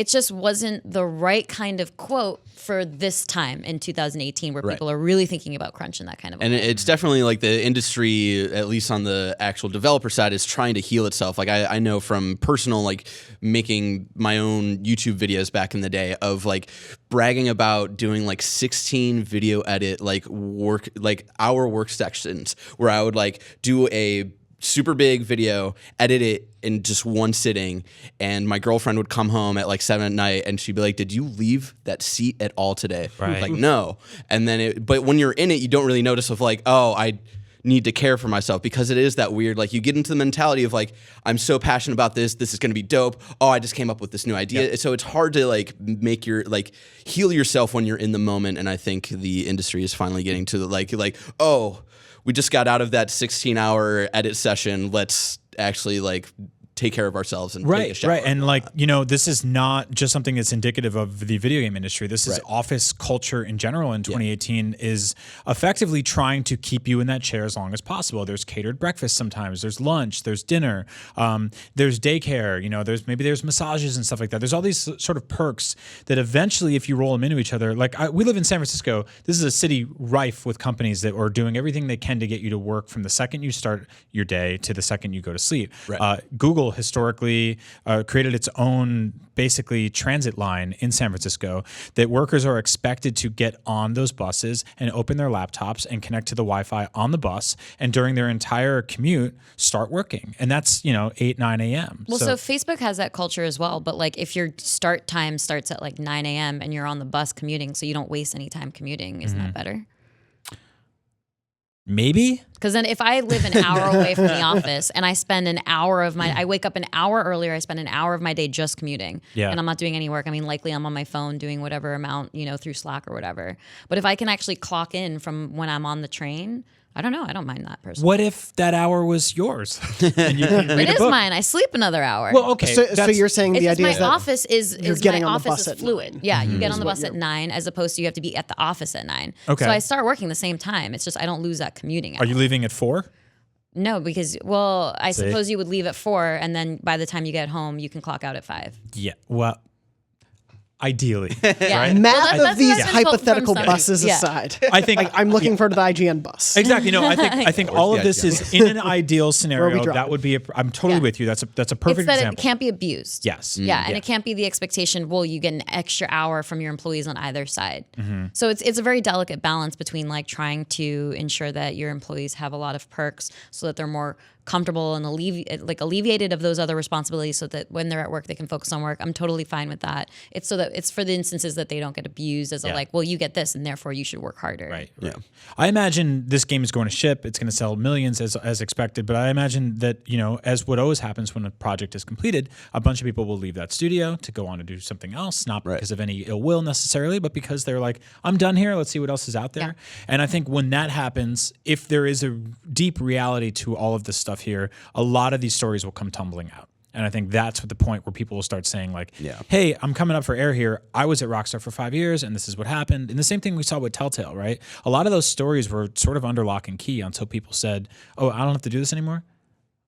just wasn't the right kind of quote for this time in 2018 where people are really thinking about crunch in that kind of way.
And it's definitely like the industry, at least on the actual developer side is trying to heal itself. Like I know from personal, like making my own YouTube videos back in the day of like bragging about doing like 16 video edit, like hour work sections where I would like do a super big video, edit it in just one sitting, and my girlfriend would come home at like 7 at night and she'd be like, did you leave that seat at all today?
Right.
Like, no. And then but when you're in it, you don't really notice of like, oh, I need to care for myself, because it is that weird, like you get into the mentality of like, I'm so passionate about this is going to be dope. Oh, I just came up with this new idea. Yep. So it's hard to like make your, like heal yourself when you're in the moment. And I think the industry is finally getting to the like, oh, we just got out of that 16-hour edit session. Let's actually like take care of ourselves and take a shower.
Right. And like, this is not just something that's indicative of the video game industry. This is office culture in general in 2018 is effectively trying to keep you in that chair as long as possible. There's catered breakfast sometimes, there's lunch, there's dinner, there's daycare, there's massages and stuff like that. There's all these sort of perks that eventually, if you roll them into each other, like we live in San Francisco, this is a city rife with companies that are doing everything they can to get you to work from the second you start your day to the second you go to sleep. Right. Google historically created its own basically transit line in San Francisco that workers are expected to get on those buses and open their laptops and connect to the Wi-Fi on the bus, and during their entire commute start working. And that's 8, 9 a.m.
Well, so Facebook has that culture as well, but like if your start time starts at like 9 a.m. and you're on the bus commuting, so you don't waste any time commuting, isn't that better?
Maybe.
Because then if I live an hour away from the office and I spend an hour of I wake up an hour earlier, I spend an hour of my day just commuting, and I'm not doing any work. I mean, likely I'm on my phone doing whatever amount, through Slack or whatever. But if I can actually clock in from when I'm on the train, I don't know. I don't mind that personally.
What if that hour was yours? And you can read
it
a
is
book?
mine. I sleep another hour.
Well, okay.
So you're saying the idea is that
office is
you're getting
my
on the
office
bus
is
at
fluid.
9.
Yeah, you get on the bus at 9 as opposed to you have to be at the office at 9.
Okay.
So I start working the same time. It's just I don't lose that commuting hour.
Are you leaving at 4?
No, because I suppose you would leave at 4, and then by the time you get home, you can clock out at 5.
Yeah. Well, ideally.
Yeah.
Math
Well,
of these
that's what I've been told
hypothetical
from some-
buses
Yeah.
aside,
I think
I'm looking for the IGN bus.
exactly. No, I think all of this is in an ideal scenario.
drop
That would be. I'm totally with you. That's a perfect
It's that
example.
it can't be abused.
Yes.
Yeah, and it can't be the expectation, well, you get an extra hour from your employees on either side. So it's a very delicate balance between like trying to ensure that your employees have a lot of perks so that they're more comfortable and alleviated of those other responsibilities so that when they're at work they can focus on work. I'm totally fine with that. It's so that it's for the instances that they don't get abused as well, you get this and therefore you should work harder.
Right. Yeah. I imagine this game is going to ship. It's going to sell millions as expected. But I imagine that, as what always happens when a project is completed, a bunch of people will leave that studio to go on to do something else, not because of any ill will necessarily, but because they're like, I'm done here. Let's see what else is out there. Yeah. And I think when that happens, if there is a deep reality to all of this stuff here, a lot of these stories will come tumbling out. And I think that's the point where people will start saying like, hey, I'm coming up for air here. I was at Rockstar for 5 years and this is what happened. And the same thing we saw with Telltale, right? A lot of those stories were sort of under lock and key until people said, oh, I don't have to do this anymore.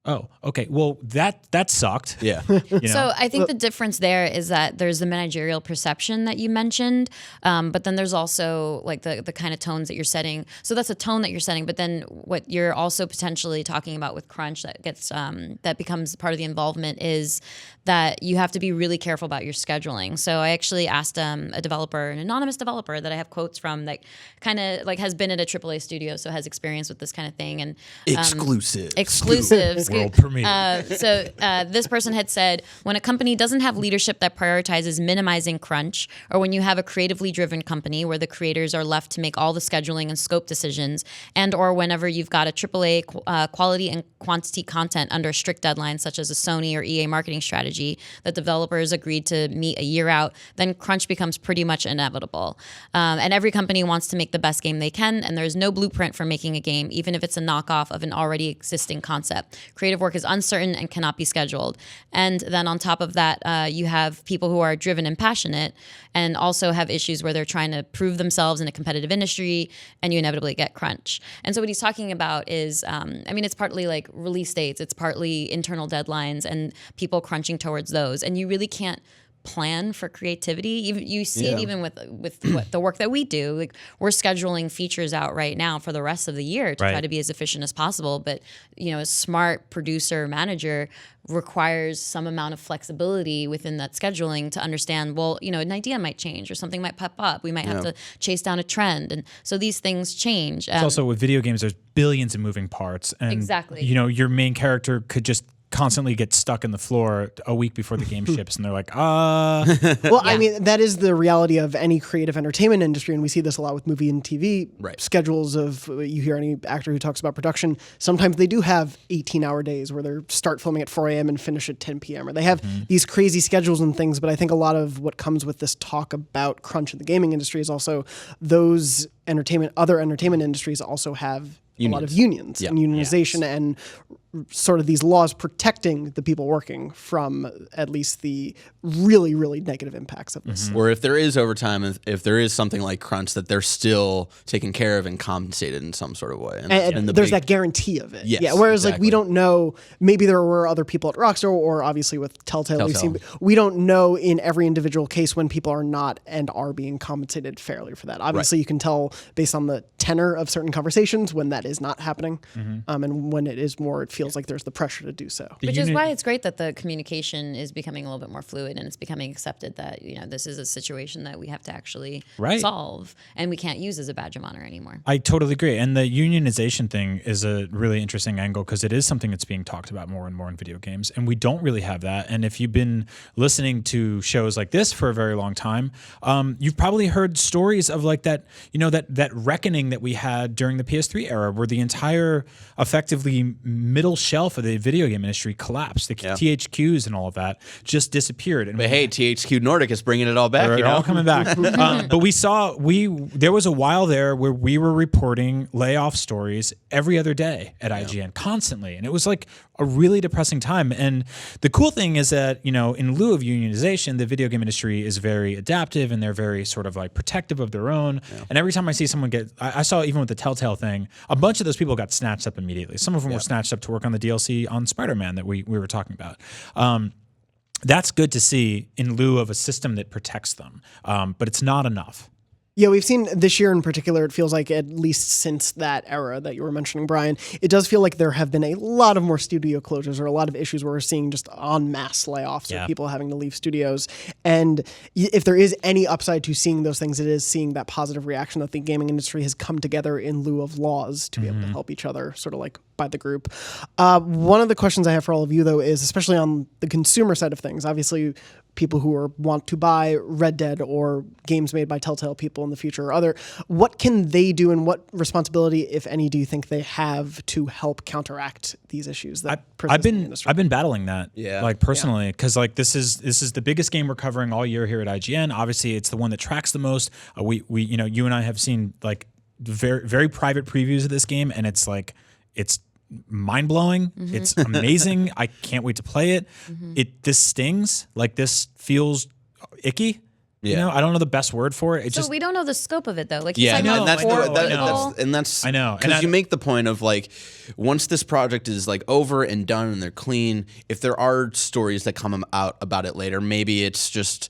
Oh, okay. Well, that sucked.
Yeah.
So I think the difference there is that there's the managerial perception that you mentioned, but then there's also like the kind of tones that you're setting. So that's a tone that you're setting, but then what you're also potentially talking about with crunch that becomes part of the involvement is that you have to be really careful about your scheduling. So I actually asked a developer, an anonymous developer that I have quotes from that kind of like has been at a AAA studio, so has experience with this kind of thing. And exclusives.
World premiere.
This person had said, when a company doesn't have leadership that prioritizes minimizing crunch, or when you have a creatively driven company where the creators are left to make all the scheduling and scope decisions, and or whenever you've got a AAA quality and quantity content under strict deadlines, such as a Sony or EA marketing strategy that developers agreed to meet a year out, then crunch becomes pretty much inevitable. And every company wants to make the best game they can, and there's no blueprint for making a game, even if it's a knockoff of an already existing concept. Creative work is uncertain and cannot be scheduled. And then on top of that, you have people who are driven and passionate and also have issues where they're trying to prove themselves in a competitive industry, and you inevitably get crunch. And so what he's talking about is, it's partly like release dates, it's partly internal deadlines and people crunching towards those. And you really can't plan for creativity. You see it even with what the work that we do. Like we're scheduling features out right now for the rest of the year to try to be as efficient as possible. But a smart producer manager requires some amount of flexibility within that scheduling to understand, well, an idea might change or something might pop up. We might have to chase down a trend. And so these things change.
It's also with video games, there's billions of moving parts. And,
exactly.
Your main character could just constantly get stuck in the floor a week before the game ships, and they're like,
Well, I mean, that is the reality of any creative entertainment industry, and we see this a lot with movie and TV schedules of, you hear any actor who talks about production, sometimes they do have 18-hour days where they start filming at 4 a.m. and finish at 10 p.m., or they have these crazy schedules and things, but I think a lot of what comes with this talk about crunch in the gaming industry is also those other entertainment industries also have a lot of unions and unionization and sort of these laws protecting the people working from at least the really, really negative impacts of this.
Or if there is overtime, if there is something like crunch, that they're still taken care of and compensated in some sort of way.
And there's that guarantee of it.
Yes,
yeah. Whereas like we don't know, maybe there were other people at Rockstar or obviously with Telltale. We don't know in every individual case when people are not and are being compensated fairly for that. Obviously you can tell based on the tenor of certain conversations when that is not happening. And when it is more, it feels like there's the pressure to do so.
Which is why it's great that the communication is becoming a little bit more fluid and it's becoming accepted that, this is a situation that we have to actually solve and we can't use as a badge of honor anymore.
I totally agree. And the unionization thing is a really interesting angle because it is something that's being talked about more and more in video games. And we don't really have that. And if you've been listening to shows like this for a very long time, you've probably heard stories of like that, that reckoning that we had during the PS3 era where the entire effectively middle shelf of the video game industry collapsed. The THQs and all of that just disappeared. And
but hey, THQ Nordic is bringing it all back.
They're all coming back. But there was a while there where we were reporting layoff stories every other day at IGN constantly. And it was like a really depressing time. And the cool thing is that, in lieu of unionization, the video game industry is very adaptive and they're very sort of like protective of their own. And every time I see someone I saw even with the Telltale thing, a bunch of those people got snatched up immediately. Some of them were snatched up to work on the DLC on SpiderMan that we were talking about. That's good to see in lieu of a system that protects them, but it's not enough.
Yeah, we've seen this year in particular, it feels like at least since that era that you were mentioning, Brian, it does feel like there have been a lot of more studio closures or a lot of issues where we're seeing just en masse layoffs of people having to leave studios. And if there is any upside to seeing those things, it is seeing that positive reaction that the gaming industry has come together in lieu of laws to be able to help each other, sort of like by the group. One of the questions I have for all of you, though, is especially on the consumer side of things, obviously people who want to buy Red Dead or games made by Telltale people in the future or other, what can they do and what responsibility, if any, do you think they have to help counteract these issues that persist in the industry?
I've been battling that, like personally, because like this is the biggest game we're covering all year here at IGN. Obviously, it's the one that tracks the most. We you and I have seen like very very private previews of this game, and it's like it's mind-blowing. It's amazing. I can't wait to play it. This stings. Like this feels icky. I don't know the best word for it.
We don't know the scope of it though. Like
I know,
I know,
because you make the point of like once this project is like over and done and they're clean, if there are stories that come out about it later, maybe it's just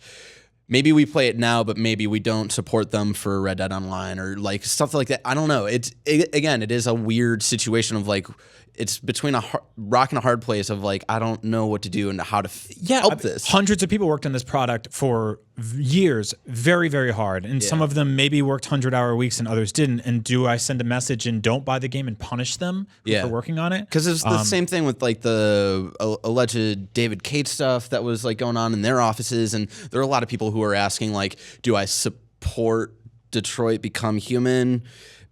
maybe we play it now, but maybe we don't support them for Red Dead Online or like stuff like that. I don't know. It is a weird situation of like it's between a rock and a hard place of like I don't know what to do and how to help this.
Hundreds of people worked on this product for years, very, very hard. And some of them maybe worked 100-hour weeks and others didn't. And do I send a message and don't buy the game and punish them for working on it?
Because it's the same thing with like the alleged David Cate stuff that was like going on in their offices. And there are a lot of people who are asking like, do I support Detroit Become Human?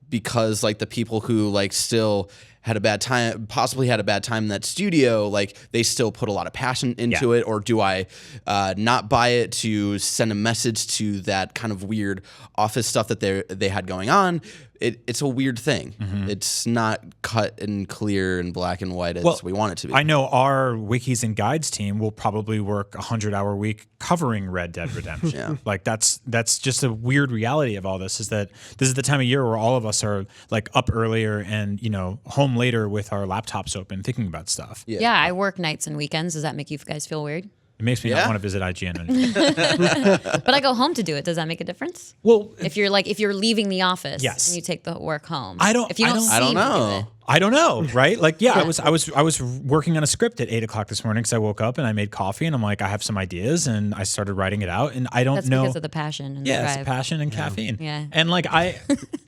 Because like the people who like still had a bad time, possibly had a bad time in that studio, like they still put a lot of passion into it, or do I not buy it to send a message to that kind of weird office stuff that they had going on? It's a weird thing. It's not cut and clear and black and white as we want it to be.
I know our wikis and guides team will probably work 100-hour week covering Red Dead Redemption. Like that's just a weird reality of all this, is that this is the time of year where all of us are like up earlier and home later with our laptops open thinking about stuff.
I work nights and weekends. Does that make you guys feel weird?
It makes me not want to visit IGN anymore.
But I go home to do it. Does that make a difference?
Well,
if you're leaving the office,
yes,
and you take the work home.
If you don't,
I don't know.
I don't know, right? Like, I was working on a script at 8:00 this morning because I woke up and I made coffee and I'm like, I have some ideas and I started writing it out and I don't
That's
know.
because of the passion and the drive.
It's passion and caffeine.
Yeah.
And like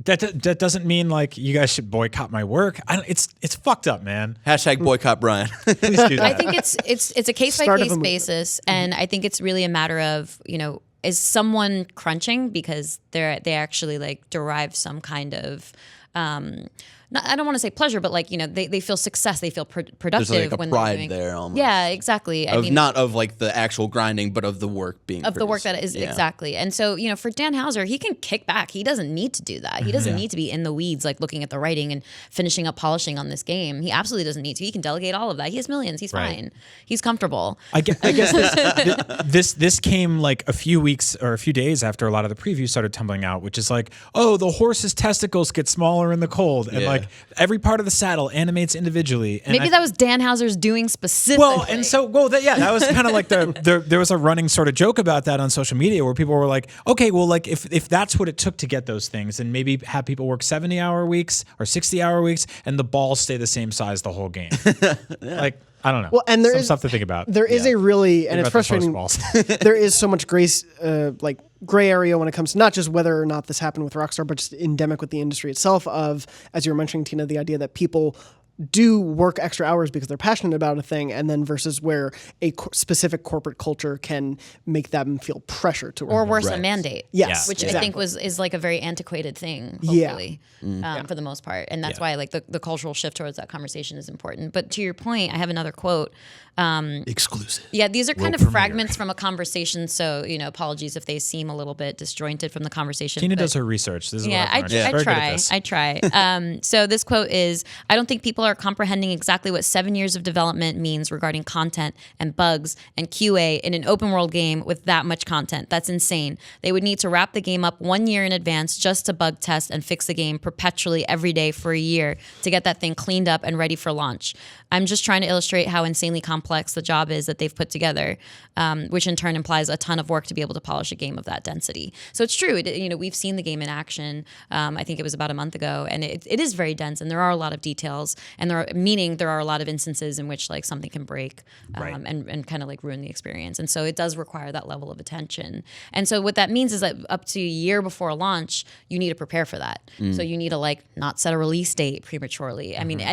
that doesn't mean like you guys should boycott my work. It's fucked up, man.
Hashtag boycott Brian.
Please do that.
I think it's a case by case basis, and I think it's really a matter of is someone crunching because they actually like derive some kind of. I don't want to say pleasure, but like they feel success, they feel productive.
There's like a
when
pride
they're doing,
there almost.
Yeah, exactly. I mean,
not of like the actual grinding, but of the work being
of
produced.
the work that is exactly. And so for Dan Houser, he can kick back. He doesn't need to do that. He doesn't need to be in the weeds, like looking at the writing and finishing up polishing on this game. He absolutely doesn't need to. He can delegate all of that. He has millions. He's fine. He's comfortable.
I guess this came like a few weeks or a few days after a lot of the previews started tumbling out, which is like, oh, the horse's testicles get smaller in the cold, and like every part of the saddle animates individually. And
maybe that was Dan Houser's doing specifically.
That was kind of like there was a running sort of joke about that on social media where people were like, okay, well, like if that's what it took to get those things, and maybe have people work 70-hour weeks or 60-hour weeks, and the balls stay the same size the whole game. Like, I don't know.
Well, and there is
stuff to think about.
There is a really, and it's frustrating. There is so much gray area when it comes to not just whether or not this happened with Rockstar, but just endemic with the industry itself. Of, as you were mentioning, Tina, the idea that people do work extra hours because they're passionate about a thing, and then versus where a specific corporate culture can make them feel pressure to work.
Or worse, a mandate.
Yes,
which
exactly.
I think is like a very antiquated thing, hopefully, for the most part. And that's why like the cultural shift towards that conversation is important. But to your point, I have another quote.
Exclusive.
Yeah, these are kind of fragments from a conversation, so apologies if they seem a little bit disjointed from the conversation.
Tina does her research. This is
I try. So this quote is, I don't think people are comprehending exactly what 7 years of development means regarding content and bugs and QA in an open world game with that much content. That's insane. They would need to wrap the game up 1 year in advance just to bug test and fix the game perpetually every day for a year to get that thing cleaned up and ready for launch. I'm just trying to illustrate how insanely complex the job is that they've put together, which in turn implies a ton of work to be able to polish a game of that density. So it's true. We've seen the game in action. I think it was about a month ago, and it is very dense, and there are a lot of details, and there are a lot of instances in which like something can break and kind of like ruin the experience. And so it does require that level of attention. And so what that means is that up to a year before launch, you need to prepare for that. So you need to like not set a release date prematurely. I mean,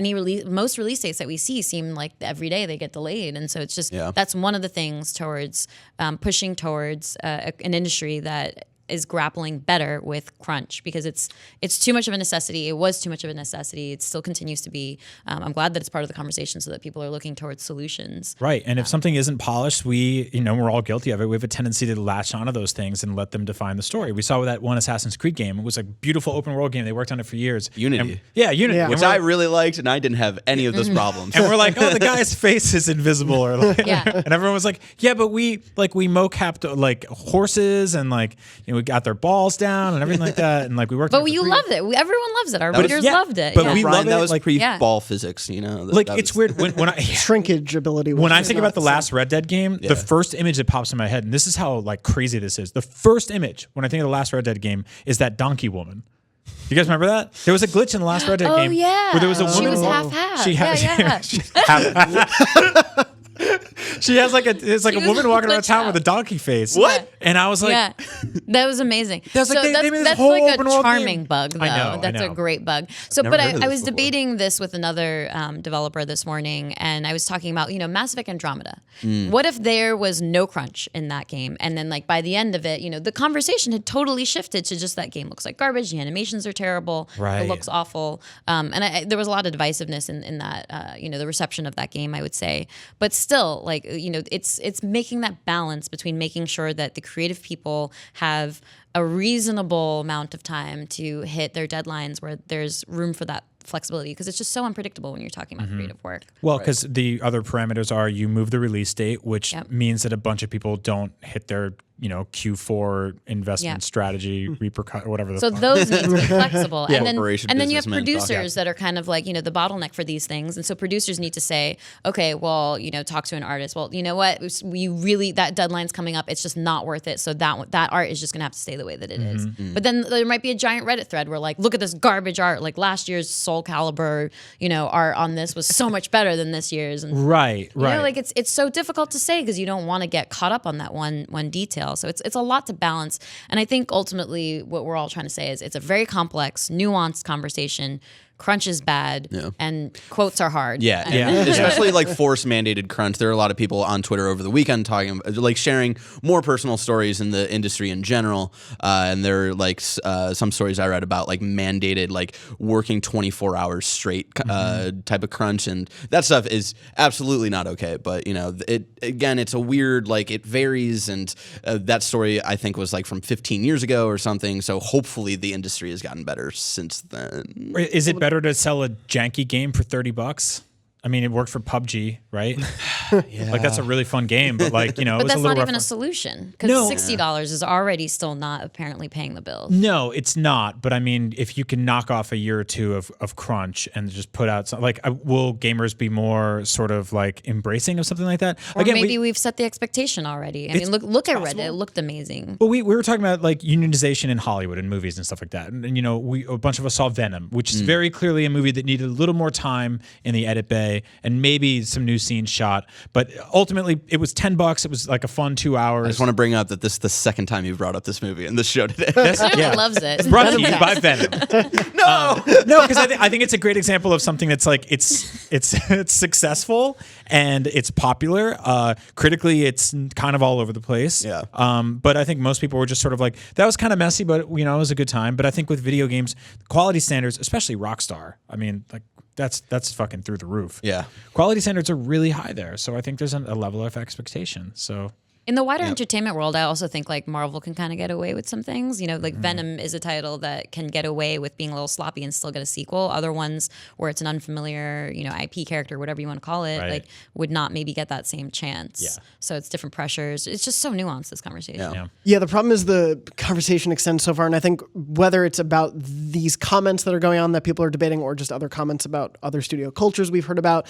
most release dates that we see seem like every day they get delayed. And so it's just, that's one of the things towards pushing towards an industry that is grappling better with crunch, because it's too much of a necessity. It was too much of a necessity. It still continues to be. I'm glad that it's part of the conversation so that people are looking towards solutions.
Right. And if something isn't polished, we're all guilty of it. We have a tendency to latch onto those things and let them define the story. We saw with that one Assassin's Creed game. It was a beautiful open world game. They worked on it for years.
Unity.
Unity.
Yeah.
Which I really liked, and I didn't have any of those problems.
And we're like, oh, the guy's face is invisible, or like, and everyone was like, yeah, but we mocapped like horses, and like we got their balls down and everything like that, and like we worked.
But you loved it. Everyone loves it. Our readers loved it.
But we love it.
That was
like
pre-ball physics,
It's weird when I
shrinkage ability.
When I think about the last Red Dead game, the first image that pops in my head, and this is how like crazy this is. The first image when I think of the last Red Dead game is that donkey woman. You guys remember that? There was a glitch in the last Red Dead game where there was a woman.
She was half-half.
She has like a woman walking around town with a donkey face.
What?
And I was like,
that was amazing.
That's like they made this whole
like
open
a
world
charming
game.
bug, though.
I know.
A great bug. So,
Never
but
heard of
I
this
was
before.
debating this with another developer this morning, and I was talking about Mass Effect Andromeda. What if there was no crunch in that game, and then like by the end of it, the conversation had totally shifted to just that game looks like garbage. The animations are terrible.
Right.
It looks awful. And there was a lot of divisiveness in that. The reception of that game, I would say, but still, like it's making that balance between making sure that the creative people have a reasonable amount of time to hit their deadlines where there's room for that flexibility, because it's just so unpredictable when you're talking about creative work.
Well, because the other parameters are you move the release date, which means that a bunch of people don't hit their Q4 investment strategy repercut or whatever.
So those need to be flexible, and then you have
businessmen
producers that are kind of like the bottleneck for these things, and so producers need to say, okay, well talk to an artist. Well, you know what, we really that deadline's coming up. It's just not worth it. So that art is just gonna have to stay the way that it is. But then there might be a giant Reddit thread where like, look at this garbage art. Like last year's Soul Calibur, art on this was so much better than this year's. And,
right.
Like it's so difficult to say because you don't want to get caught up on that one detail. So it's a lot to balance. And I think ultimately what we're all trying to say is it's a very complex, nuanced conversation. Crunch is bad, and quotes are hard.
Especially like force mandated crunch. There are a lot of people on Twitter over the weekend talking, like sharing more personal stories in the industry in general. And there are like some stories I read about like mandated, like working 24 hours straight type of crunch, and that stuff is absolutely not okay. But it's a weird, like it varies, and that story I think was like from 15 years ago or something. So hopefully the industry has gotten better since then.
Is it better to sell a janky game for $30? I mean, it worked for PUBG, right? Like that's a really fun game, but like
but
it was
that's
a little
not even a solution because $60 is already still not apparently paying the bills.
No, it's not. But I mean, if you can knock off a year or two of crunch and just put out something, like, will gamers be more sort of like embracing of something like that?
Or again, maybe we've set the expectation already. I mean, look at Reddit; it looked amazing.
Well, we were talking about like unionization in Hollywood and movies and stuff like that, and a bunch of us saw Venom, which is very clearly a movie that needed a little more time in the edit bay. And maybe some new scenes shot, but ultimately it was $10. It was like a fun 2 hours.
I just want to bring up that this is the second time you've brought up this movie in this show today.
Everyone loves it.
It's brought to you by Venom. No, because I think it's a great example of something that's like it's successful and it's popular. Critically, it's kind of all over the place.
Yeah.
But I think most people were just sort of like, that was kind of messy, but it was a good time. But I think with video games, quality standards, especially Rockstar, I mean, like. That's fucking through the roof.
Yeah.
Quality standards are really high there. So I think there's a level of expectation. So
in the wider entertainment world, I also think like Marvel can kind of get away with some things. Like Venom is a title that can get away with being a little sloppy and still get a sequel. Other ones where it's an unfamiliar, IP character, whatever you want to call it, like would not maybe get that same chance.
Yeah.
So it's different pressures. It's just so nuanced, this conversation.
Yeah, the problem is the conversation extends so far, and I think whether it's about these comments that are going on that people are debating or just other comments about other studio cultures we've heard about,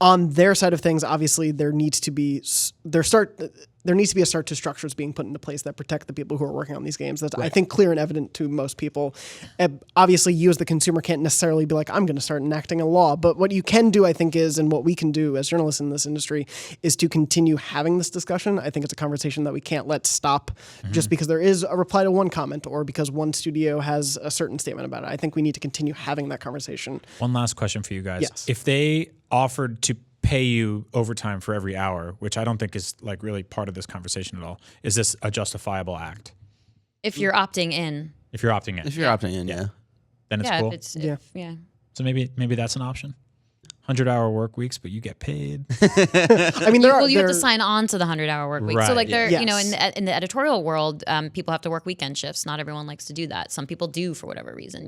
on their side of things, obviously there needs to be a start to structures being put into place that protect the people who are working on these games. That's I think clear and evident to most people. Obviously, you as the consumer can't necessarily be like, I'm going to start enacting a law. But what you can do, I think, and what we can do as journalists in this industry is to continue having this discussion. I think it's a conversation that we can't let stop just because there is a reply to one comment or because one studio has a certain statement about it. I think we need to continue having that conversation.
One last question for you guys.
Yes.
If they offered to pay you overtime for every hour, which I don't think is like really part of this conversation at all, is this a justifiable act?
If you're opting in.
If you're opting in.
If you're opting in,
Then it's cool.
Yeah.
So maybe that's an option. 100-hour work weeks, but you get paid.
I mean, you
have to sign on to the 100-hour work week.
Right.
So like in the editorial world, people have to work weekend shifts. Not everyone likes to do that. Some people do for whatever reason.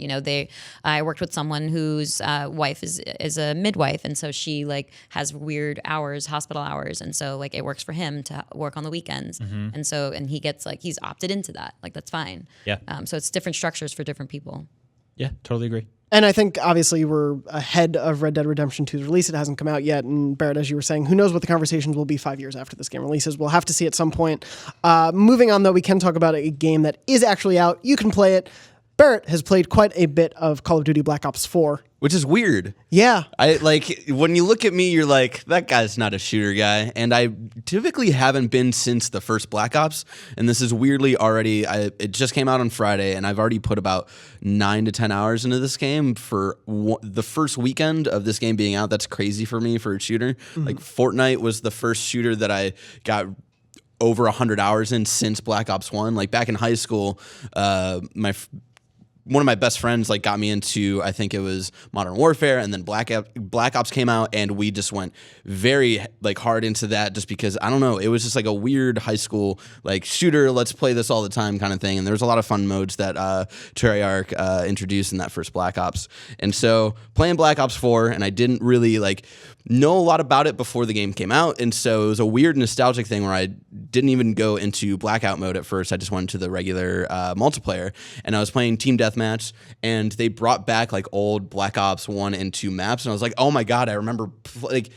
I worked with someone whose wife is a midwife, and so she like has weird hours, hospital hours, and so like it works for him to work on the weekends. And he gets like he's opted into that. Like that's fine.
Yeah.
So it's different structures for different people.
Yeah, totally agree.
And I think, obviously, we're ahead of Red Dead Redemption 2's release. It hasn't come out yet. And Barrett, as you were saying, who knows what the conversations will be 5 years after this game releases. We'll have to see at some point. Moving on, though, we can talk about a game that is actually out. You can play it. Barrett has played quite a bit of Call of Duty Black Ops 4.
Which is weird.
Yeah.
I like when you look at me, you're like, that guy's not a shooter guy. And I typically haven't been since the first Black Ops. And this is weirdly already, it just came out on Friday, and I've already put about 9 to 10 hours into this game for the first weekend of this game being out. That's crazy for me for a shooter. Like Fortnite was the first shooter that I got over 100 hours in since Black Ops 1. Like back in high school, one of my best friends like got me into, I think it was Modern Warfare, and then Black Ops came out, and we just went very like hard into that just because, I don't know, it was just like a weird high school like shooter, let's play this all the time kind of thing. And there was a lot of fun modes that Treyarch introduced in that first Black Ops. And so playing Black Ops 4, and I didn't really like know a lot about it before the game came out, and so it was a weird nostalgic thing where I didn't even go into Blackout mode at first. I just went to the regular multiplayer, and I was playing Team Deathmatch, and they brought back like old Black Ops 1 and 2 maps, and I was like, oh my god, I remember like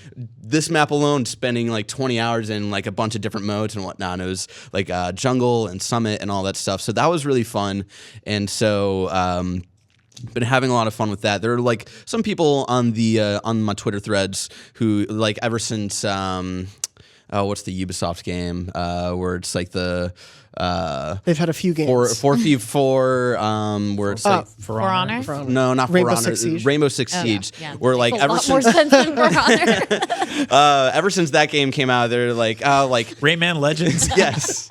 this map alone spending like 20 hours in like a bunch of different modes and whatnot. And it was like Jungle and Summit and all that stuff, so that was really fun. And so been having a lot of fun with that. There are like some people on the on my Twitter threads who like ever since what's the Ubisoft game where it's like the
they've had a few games.
4v4 where it's like
For Honor?
no, not For
Rainbow
Honor,
Six Siege.
Rainbow Six Siege.
Yeah.
Where like
a
ever
lot more
since
sense than For Honor.
ever since that game came out, they're like
Rayman Legends.
yes.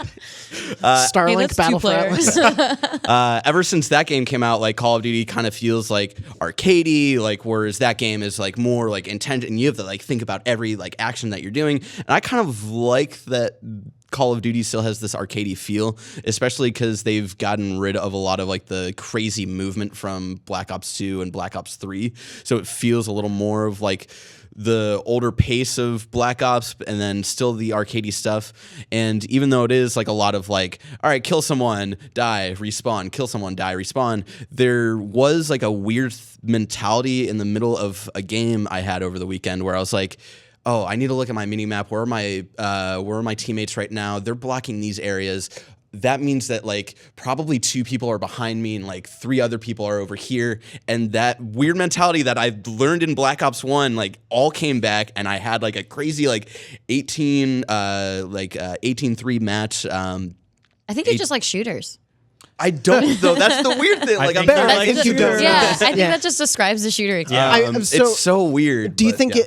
Starlink
that's
Battle
two
for Atlas.
players.
Ever since that game came out, like Call of Duty kind of feels like arcadey, like whereas that game is like more like intent, and you have to like think about every like action that you're doing. And I kind of like that Call of Duty still has this arcadey feel, especially because they've gotten rid of a lot of like the crazy movement from Black Ops 2 and Black Ops 3. So it feels a little more of like the older pace of Black Ops, and then still the arcadey stuff. And even though it is like a lot of like, all right, kill someone, die, respawn, kill someone, die, respawn, there was like a weird mentality in the middle of a game I had over the weekend where I was like, oh, I need to look at my mini map. Where are my teammates right now? They're blocking these areas. That means that like probably 2 people are behind me and like 3 other people are over here. And that weird mentality that I learned in Black Ops 1 like all came back, and I had like a crazy like 18-3 match.
I think they just like shooters.
I don't though. That's the weird thing. Like
think
I'm
they're
not
like
into
shooters.
it.
Yeah, I think
Yeah.
that just describes the shooter experience.
Yeah.
It's so weird.
Do you
but
think
yeah.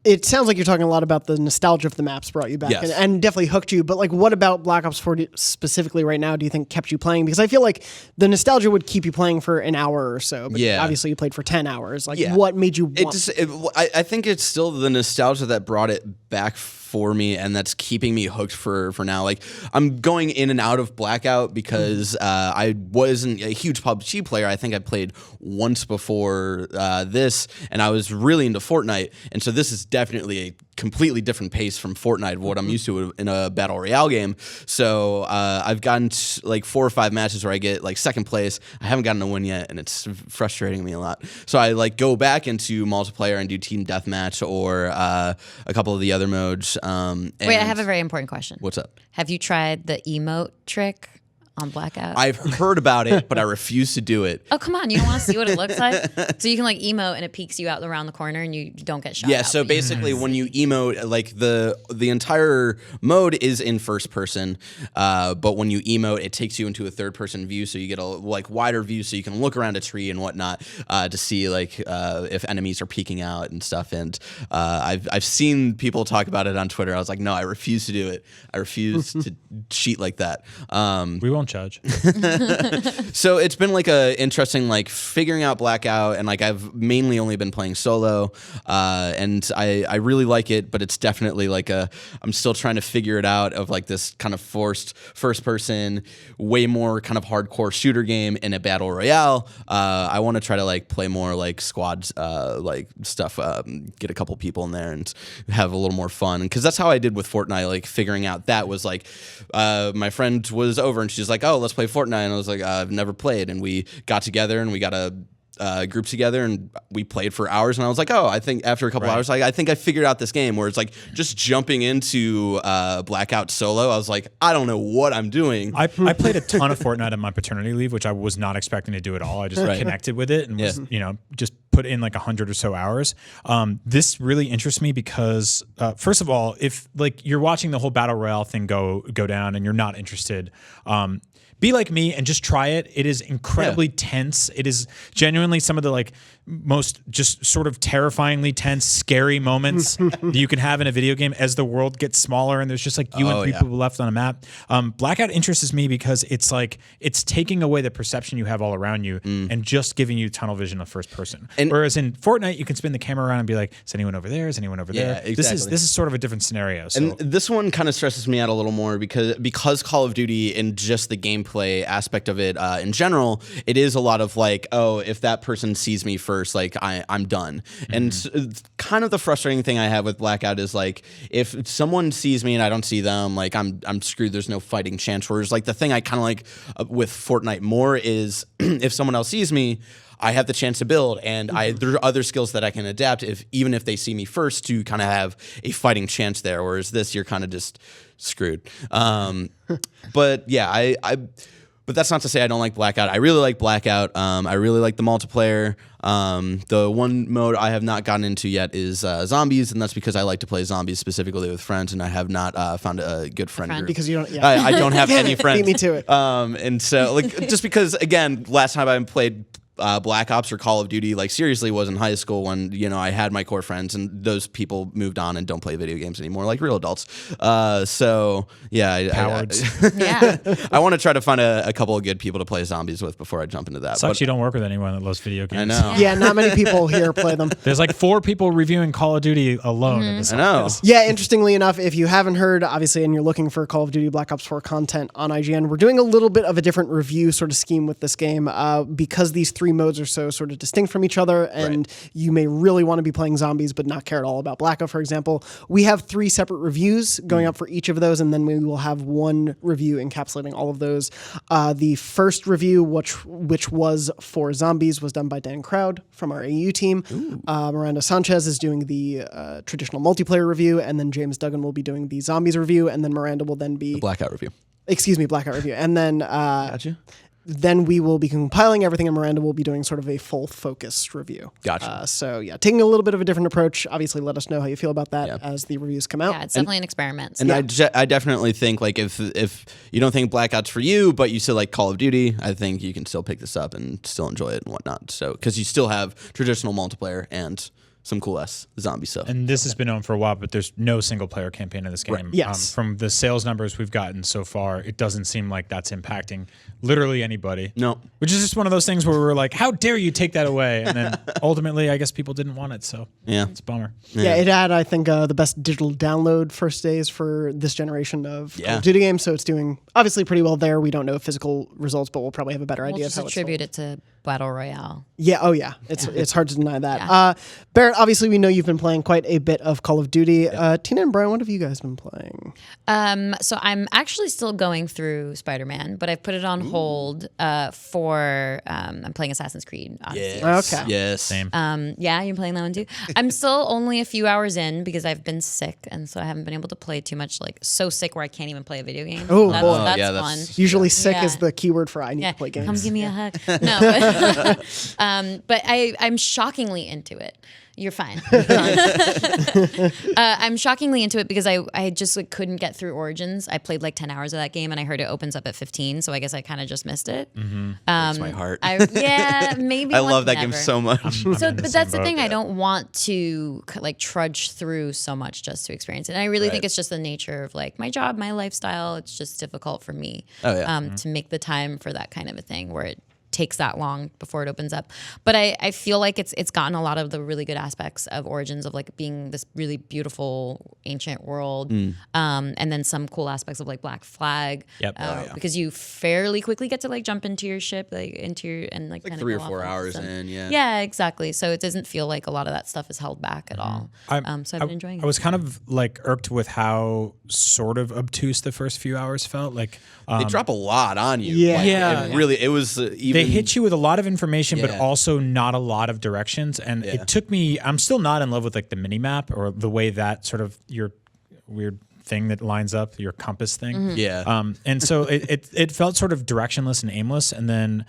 it sounds like you're talking a lot about the nostalgia of the maps brought you back
Yes.
and definitely hooked you, but like what about Black Ops 4 specifically right now do you think kept you playing? Because I feel like the nostalgia would keep you playing for an hour or so, but
Yeah.
obviously you played for 10 hours. Like
Yeah.
what made you want
I think it's still the nostalgia that brought it back for me, and that's keeping me hooked for now. Like I'm going in and out of Blackout because I wasn't a huge PUBG player. I think I played once before this, and I was really into Fortnite, and so this is definitely a completely different pace from Fortnite, what I'm used to in a battle royale game. So I've gotten like 4 or 5 matches where I get like second place. I haven't gotten a win yet, and it's frustrating me a lot. So I like go back into multiplayer and do team deathmatch or a couple of the other modes.
Wait, I have a very important question.
What's up?
Have you tried the emote trick on Blackout?
I've heard about it, but I refuse to do it.
Oh, come on. You don't want to see what it looks like? So you can like emote and it peeks you out around the corner and you don't get shot
Yeah,
out,
so
but you-
basically when you emote, like the entire mode is in first person, but when you emote, it takes you into a third person view, so you get a like wider view, so you can look around a tree and whatnot to see like if enemies are peeking out and stuff. And I've seen people talk about it on Twitter. I was like, no, I refuse to do it. I refuse to cheat like that.
We won't judge.
So it's been like a interesting like figuring out Blackout, and like I've mainly only been playing solo, and I really like it, but it's definitely like I'm still trying to figure it out of like this kind of forced first person, way more kind of hardcore shooter game in a battle royale. I want to try to like play more like squads like stuff, get a couple people in there and have a little more fun, because that's how I did with Fortnite. Like figuring out that was like my friend was over and she's like, oh, let's play Fortnite, and I was like, I've never played, and we got together and we got a group together and we played for hours, and I was like, oh, I think after a couple hours, like I think I figured out this game where it's like just jumping into Blackout solo. I was like, I don't know what I'm doing.
I played a ton of Fortnite on my paternity leave, which I was not expecting to do at all. I just connected with it and was, just put in like 100 or so hours. This really interests me because, first of all, if like you're watching the whole battle royale thing go down and you're not interested, be like me and just try it. It is incredibly tense. It is genuinely some of the like most just sort of terrifyingly tense, scary moments that you can have in a video game as the world gets smaller and there's just like you and three people left on a map. Blackout interests me because it's like it's taking away the perception you have all around you and just giving you tunnel vision of first person. And whereas in Fortnite, you can spin the camera around and be like, is anyone over there? Is anyone over there?
Exactly.
This is sort of a different scenario. So.
And this one kind of stresses me out a little more because Call of Duty and just the gameplay aspect of it in general, it is a lot of like, oh, if that person sees me first, like I'm done. And kind of the frustrating thing I have with Blackout is like, if someone sees me and I don't see them, like I'm screwed. There's no fighting chance. Whereas like the thing I kind of like with Fortnite more is if someone else sees me, I have the chance to build, and there are other skills that I can adapt even if they see me first to kind of have a fighting chance there. Whereas this, you're kind of just screwed. But yeah, but that's not to say I don't like Blackout. I really like Blackout. I really like the multiplayer. The one mode I have not gotten into yet is zombies, and that's because I like to play zombies specifically with friends, and I have not found a good friend group.
Because you don't. Yeah.
I don't have any friends.
Beat me to it.
And so like just because again, last time I played Black Ops or Call of Duty, like seriously, was in high school when I had my core friends, and those people moved on and don't play video games anymore, like real adults. So yeah,
Cowards.
I want to try to find a couple of good people to play zombies with before I jump into that.
Sucks you don't work with anyone that loves video games.
I know.
Yeah, not many people here play them.
There's like 4 people reviewing Call of Duty alone. In this
I know.
office.
Yeah, interestingly enough, if you haven't heard, obviously, and you're looking for Call of Duty Black Ops 4 content on IGN, we're doing a little bit of a different review sort of scheme with this game because these 3 modes are so sort of distinct from each other, and you may really want to be playing zombies but not care at all about Blackout, for example. We have 3 separate reviews going up for each of those, and then we will have one review encapsulating all of those. The first review, which was for zombies, was done by Dan Crowd from our AU team. Miranda Sanchez is doing the traditional multiplayer review, and then James Duggan will be doing the zombies review, and then Miranda will then be...
The Blackout review.
Excuse me, Blackout review. And then...
Gotcha.
Then we will be compiling everything, and Miranda will be doing sort of a full focus review.
Gotcha.
So yeah, taking a little bit of a different approach. Obviously, let us know how you feel about that as the reviews come out.
Yeah, it's definitely an experiment.
And I definitely think like if you don't think Blackout's for you, but you still like Call of Duty, I think you can still pick this up and still enjoy it and whatnot. So because you still have traditional multiplayer and some cool ass zombie stuff.
And this has been known for a while, but there's no single player campaign in this game.
Right. Yes.
From the sales numbers we've gotten so far, it doesn't seem like that's impacting literally anybody.
No.
Which is just one of those things where we're like, how dare you take that away? And then ultimately, I guess people didn't want it. So it's a bummer.
Yeah, it had, I think, the best digital download first days for this generation of Call of Duty games. So it's doing obviously pretty well there. We don't know physical results, but we'll probably have a better idea of how it's
attribute it to Battle Royale.
Yeah, oh yeah. It's hard to deny that. Barrett, obviously we know you've been playing quite a bit of Call of Duty. Tina and Brian, what have you guys been playing?
So I'm actually still going through Spider-Man, but I've put it on hold for I'm playing Assassin's Creed, obviously.
Okay.
Yes.
Same.
Yeah, you're playing that one too. I'm still only a few hours in because I've been sick, and so I haven't been able to play too much. Like so sick where I can't even play a video game.
Oh,
that's,
boy.
that's
Yeah,
fun.
Usually sick
Yeah.
is the keyword for I need to play games.
Come give me a hug. No, but I'm shockingly into it. You're fine. I'm shockingly into it because I just like couldn't get through Origins. I played like 10 hours of that game, and I heard it opens up at 15, so I guess I kind of just missed it.
Breaks my heart.
Maybe
I
once,
love that
never.
game so much.
So, but that's the thing. I don't want to like trudge through so much just to experience it. And I really think it's just the nature of like my job, my lifestyle. It's just difficult for me to make the time for that kind of a thing where it takes that long before it opens up. But I feel like it's gotten a lot of the really good aspects of Origins of like being this really beautiful ancient world, and then some cool aspects of like Black Flag. Because you fairly quickly get to like jump into your ship, like into your and like kind
3 or
of
4 hours in.
Yeah, exactly. So it doesn't feel like a lot of that stuff is held back at all. So I've been enjoying it.
I was kind of like irked with how sort of obtuse the first few hours felt. Like
They drop a lot on you.
Yeah.
Like, it was even.
they hit you with a lot of information, but also not a lot of directions. And it took me. I'm still not in love with like the mini map or the way that sort of your weird thing that lines up, your compass thing.
Yeah.
And so it felt sort of directionless and aimless. And then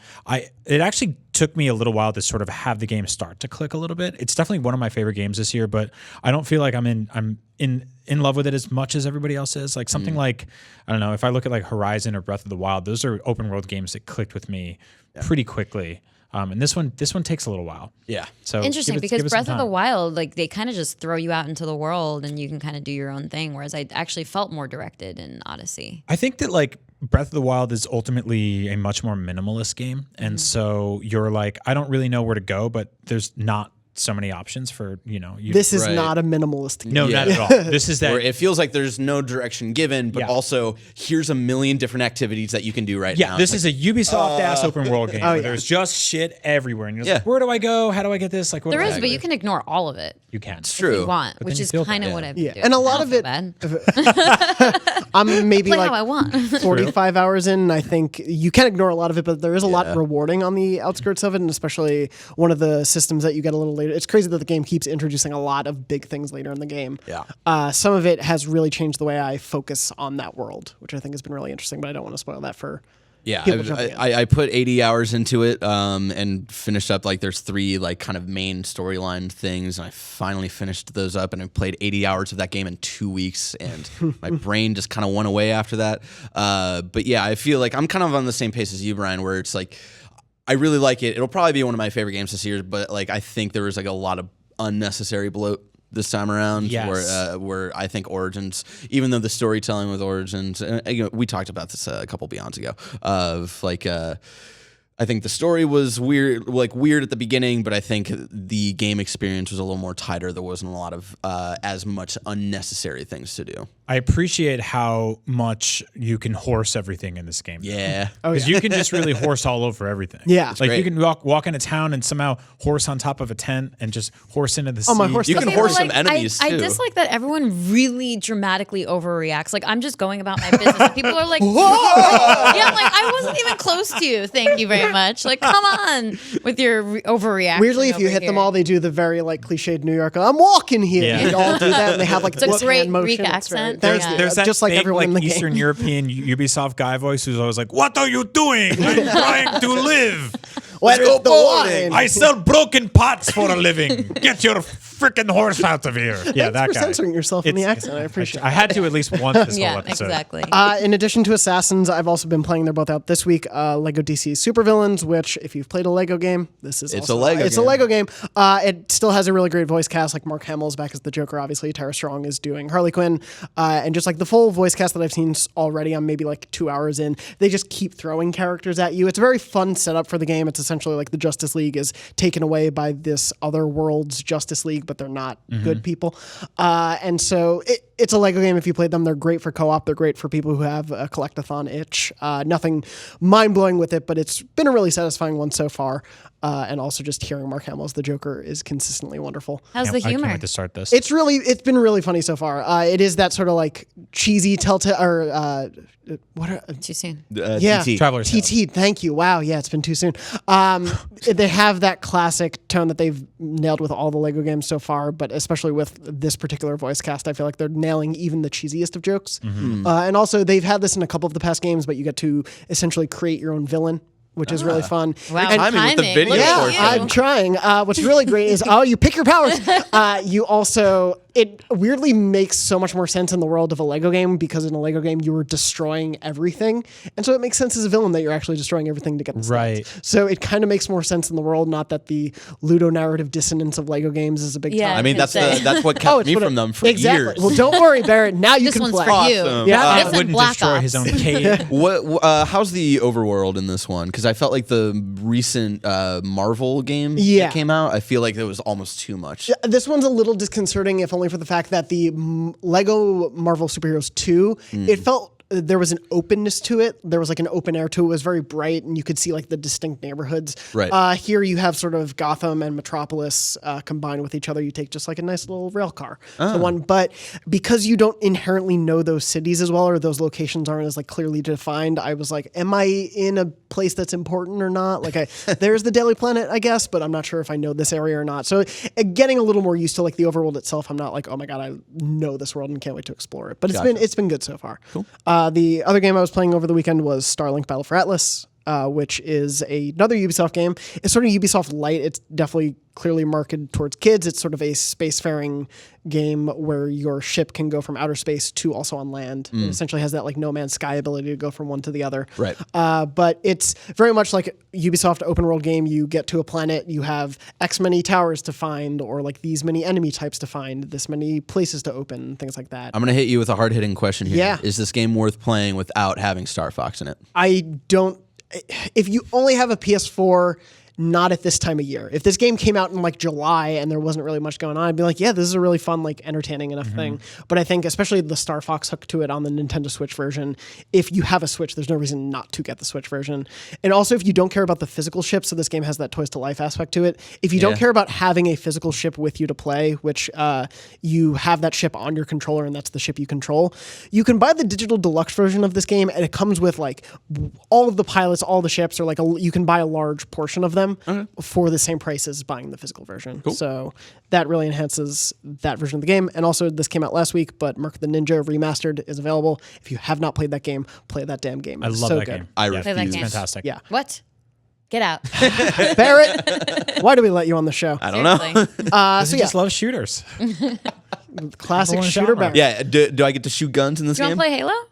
it actually took me a little while to sort of have the game start to click a little bit. It's definitely one of my favorite games this year, but I don't feel like I'm in love with it as much as everybody else is. Like something like, I don't know, if I look at like Horizon or Breath of the Wild, those are open world games that clicked with me pretty quickly. And this one takes a little while.
Yeah.
So
Interesting,
give
because
it some
Breath of the
time.
Wild, like they kind of just throw you out into the world and you can kind of do your own thing. Whereas I actually felt more directed in Odyssey.
I think that like Breath of the Wild is ultimately a much more minimalist game. And so you're like, I don't really know where to go, but there's not so many options for,
This is
Right.
not a minimalist game.
No,
Yeah.
not at all. This is that.
Where it feels like there's no direction given, but
Yeah.
also here's a million different activities that you can do right now.
Yeah, this is a Ubisoft ass open world game. Where
yeah.
there's just shit everywhere, and you're
Yeah.
like, where do I go? How do I get this? Like, what
There
do
is,
I
but
do?
you can ignore all of it.
You can.
It's
If you
true.
want,
then
which
you
is
feel
kind of
bad.
what I've been
Yeah,
doing.
and a
I
lot
don't
of
feel
it-
bad.
I'm maybe
Play
like
how I want.
45 hours in. I think you can ignore a lot of it, but there is a lot rewarding on the outskirts of it, and especially one of the systems that you get a little later. It's crazy that the game keeps introducing a lot of big things later in the game.
Yeah.
Some of it has really changed the way I focus on that world, which I think has been really interesting, but I don't want to spoil that for
Yeah,
people jumping in.
I put 80 hours into it and finished up, like, there's 3 like kind of main storyline things, and I finally finished those up, and I played 80 hours of that game in 2 weeks, and my brain just kind of went away after that. But yeah, I feel like I'm kind of on the same pace as you, Brian, where it's like, I really like it. It'll probably be one of my favorite games this year, but like I think there was like a lot of unnecessary bloat this time around.
Yes.
Where I think Origins, even though the storytelling with Origins, we talked about this a couple Beyonds ago, of like I think the story was weird at the beginning, but I think the game experience was a little more tighter. There wasn't a lot of as much unnecessary things to do.
I appreciate how much you can horse everything in this game.
Yeah.
Because you can just really horse all over everything.
Yeah.
Like
great.
you can walk into town and somehow horse on top of a tent and just horse into the sea.
my horse
You can
Okay,
horse
but,
some enemies
I
too.
dislike that everyone really dramatically overreacts. Like I'm just going about my business, and people are like, "Whoa!" Yeah, I'm like, I wasn't even close to you. Thank you very much. Like, come on with your overreaction.
Weirdly, if you
over
hit them
here.
all, they do the very like cliched New York. I'm walking here.
Yeah.
They all do that, and they have like
It's a
this
great
hand motion.
Greek
It's very-
accent.
Thanks,
Yeah.
dude.
There's that
just like
big,
everyone in the
Eastern
game.
European Ubisoft guy voice who's always like, "What are you doing? I'm trying to live.
Where is the wine?
I sell broken pots for a living. Get your freaking horse out of here." Yeah,
Thanks
that
for
guy.
censoring yourself in the accent. I appreciate it.
I had to at least once this whole
Yeah,
episode.
exactly.
In addition to Assassins, I've also been playing. They're both out this week. Lego DC Supervillains, which if you've played a Lego game, this is
It's
also,
a Lego
It's
game.
a Lego game. It still has a really great voice cast. Like Mark Hamill's back as the Joker. Obviously, Tara Strong is doing Harley Quinn, and just like the full voice cast that I've seen already. I'm maybe like 2 hours in. They just keep throwing characters at you. It's a very fun setup for the game. It's essentially like the Justice League is taken away by this other world's Justice League, but they're not good people. And so it's a Lego game. If you played them, they're great for co-op. They're great for people who have a collectathon itch. Nothing mind-blowing with it, but it's been a really satisfying one so far. And also just hearing Mark Hamill as the Joker is consistently wonderful.
How's the
I can't
humor?
wait to start this.
It's been really funny so far. It is that sort of like cheesy telltale or
Too soon.
yeah,
TT.
Traveler's Tales.
TT. Thank you. Wow. Yeah, it's been too soon. They have that classic tone that they've nailed with all the Lego games so far, but especially with this particular voice cast, I feel like they're nailing even the cheesiest of jokes. And also, they've had this in a couple of the past games, but you get to essentially create your own villain, which is really fun.
Wow,
And-
timing with the video
Look at
portion.
you.
I'm trying. What's really great is, you pick your powers. You also, it weirdly makes so much more sense in the world of a Lego game because in a Lego game, you were destroying everything. And so it makes sense as a villain that you're actually destroying everything to get the stats.
Right.
So it kind of makes more sense in the world, not that the ludonarrative dissonance of Lego games is a big
Yeah.
topic.
I mean, that's
It's
that's what
Oh,
kept
it's
me
what
from
it-
them for
exactly.
years.
Well, don't worry, Barrett. Now you
This
can
one's
play.
for you.
Awesome.
Yeah.
This
It
and
wouldn't
Black
destroy
Ops.
his own cave.
How's the overworld in this one? Because I felt like the recent Marvel game
Yeah.
that came out, I feel like it was almost too much.
This one's a little disconcerting, if only for the fact that the Lego Marvel Superheroes 2, it felt there was an openness to it. There was like an open air to it. It was very bright, and you could see like the distinct neighborhoods.
Right.
Here you have sort of Gotham and Metropolis combined with each other. You take just like a nice little rail car to one. But because you don't inherently know those cities as well, or those locations aren't as like clearly defined, I was like, am I in a place that's important or not? Like there's the Daily Planet, I guess, but I'm not sure if I know this area or not. So getting a little more used to like the overworld itself, I'm not like, oh my God, I know this world and can't wait to explore it. But it's been good so far.
Cool.
The other game I was playing over the weekend was Starlink Battle for Atlas, which is another Ubisoft game. It's sort of Ubisoft Lite. It's definitely clearly marketed towards kids. It's sort of a spacefaring game where your ship can go from outer space to also on land. It essentially has that like No Man's Sky ability to go from one to the other.
Right.
But it's very much like Ubisoft open world game. You get to a planet, you have X many towers to find, or like these many enemy types to find, this many places to open, things like that.
I'm going to hit you with a hard-hitting question here.
Yeah.
Is this game worth playing without having Star Fox in it?
I don't. If you only have a PS4, not at this time of year. If this game came out in like July and there wasn't really much going on, I'd be like, yeah, this is a really fun, like entertaining enough thing. But I think especially the Star Fox hook to it on the Nintendo Switch version, if you have a Switch, there's no reason not to get the Switch version. And also if you don't care about the physical ship, so this game has that Toys to Life aspect to it. If you don't care about having a physical ship with you to play, which you have that ship on your controller and that's the ship you control, you can buy the digital deluxe version of this game and it comes with like all of the pilots, all the ships, or like you can buy a large portion of them for the same price as buying the physical version. Cool. So that really enhances that version of the game. And also this came out last week, but Mark of the Ninja Remastered is available. If you have not played that game, play that damn game.
I love
so
that
good.
game.
I
Play that
refuse.
game.
Fantastic.
Yeah.
What? Get out.
Barrett, why do we let you on the show?
I don't know.
So
yeah.
just love shooters.
Classic
Number one
shooter
genre.
Barrett.
Yeah, do I get to shoot guns in this
Do you want
game?
to play Halo?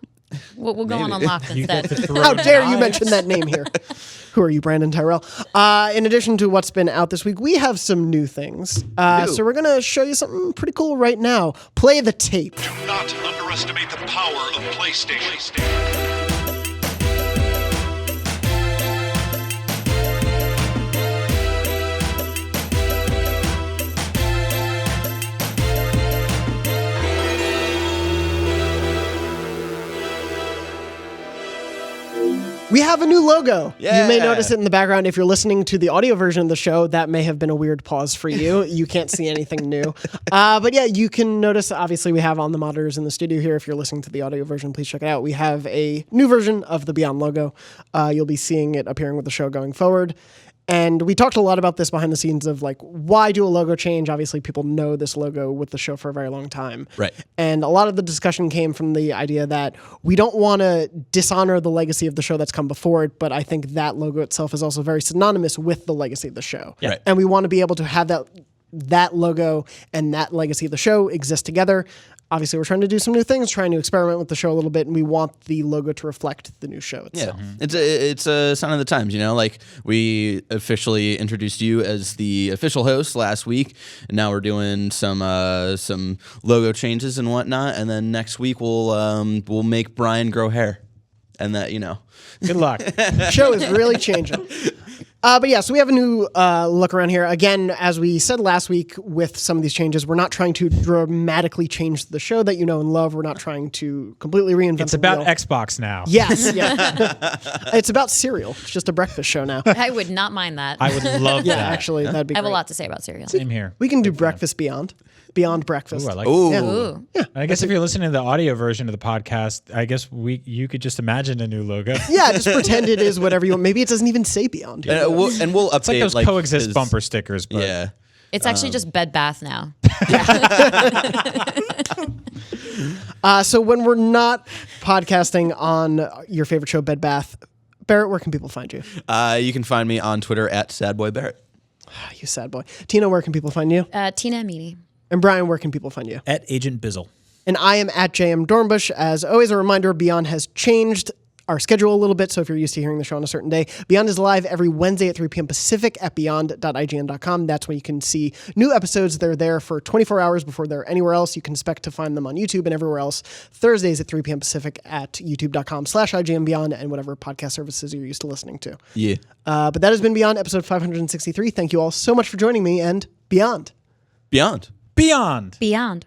We'll go on Unlocked
You get
instead.
to throw
How dare you
knives.
mention that name here? Who are you, Brandon Tyrell? In addition to what's been out this week, we have some new things. So we're going to show you something pretty cool right now. Play the tape.
Do not underestimate the power of PlayStation.
We have a new logo.
Yeah.
You may notice it in the background. If you're listening to the audio version of the show, that may have been a weird pause for you. You can't see anything new. But yeah, you can notice, obviously, we have on the monitors in the studio here. If you're listening to the audio version, please check it out. We have a new version of the Beyond logo. You'll be seeing it appearing with the show going forward. And we talked a lot about this behind the scenes of like, why do a logo change? Obviously, people know this logo with the show for a very long time.
Right.
And a lot of the discussion came from the idea that we don't want to dishonor the legacy of the show that's come before it, but I think that logo itself is also very synonymous with the legacy of the show.
Yeah. Right.
And we want to be able to have that logo and that legacy of the show exist together. Obviously, we're trying to do some new things, trying to experiment with the show a little bit, and we want the logo to reflect the new show itself.
It's a sign of the times, you know. Like we officially introduced you as the official host last week, and now we're doing some logo changes and whatnot. And then next week we'll make Brian grow hair, and that
Good luck.
Show is really changing. But yeah, so we have a new look around here. Again, as we said last week with some of these changes, we're not trying to dramatically change the show that you know and love. We're not trying to completely reinvent
It's
the
about
wheel.
Xbox now.
Yes, yeah. It's about cereal. It's just a breakfast show now.
I would not mind that.
I would love
Yeah,
that.
actually, that'd be
I have
great.
a lot to say about cereal.
Same here.
We can do breakfast beyond breakfast.
Ooh, I like
Ooh.
that.
Ooh.
I guess if you're listening to the audio version of the podcast, I guess you could just imagine a new logo.
Yeah, just pretend it is whatever you want. Maybe it doesn't even say beyond.
and we'll update
It's like those coexist
his-
bumper stickers. But
Yeah.
It's actually just Bed Bath now.
So when we're not podcasting on your favorite show, Bed Bath, Barrett, where can people find you?
You can find me on Twitter at SadBoyBarrett.
You sad boy. Tina, where can people find you?
Tina Meany.
And Brian, where can people find you?
at Agent Bizzle.
And I am at JM Dornbush. As always, a reminder, Beyond has changed our schedule a little bit, so if you're used to hearing the show on a certain day, Beyond is live every Wednesday at 3 p.m. Pacific at beyond.ign.com. That's when you can see new episodes. They're there for 24 hours before they're anywhere else. You can expect to find them on YouTube and everywhere else. Thursdays at 3 p.m. Pacific at youtube.com/IGNBeyond and whatever podcast services you're used to listening to.
Yeah.
But that has been Beyond, episode 563. Thank you all so much for joining me, and Beyond.
Beyond.
Beyond.
Beyond.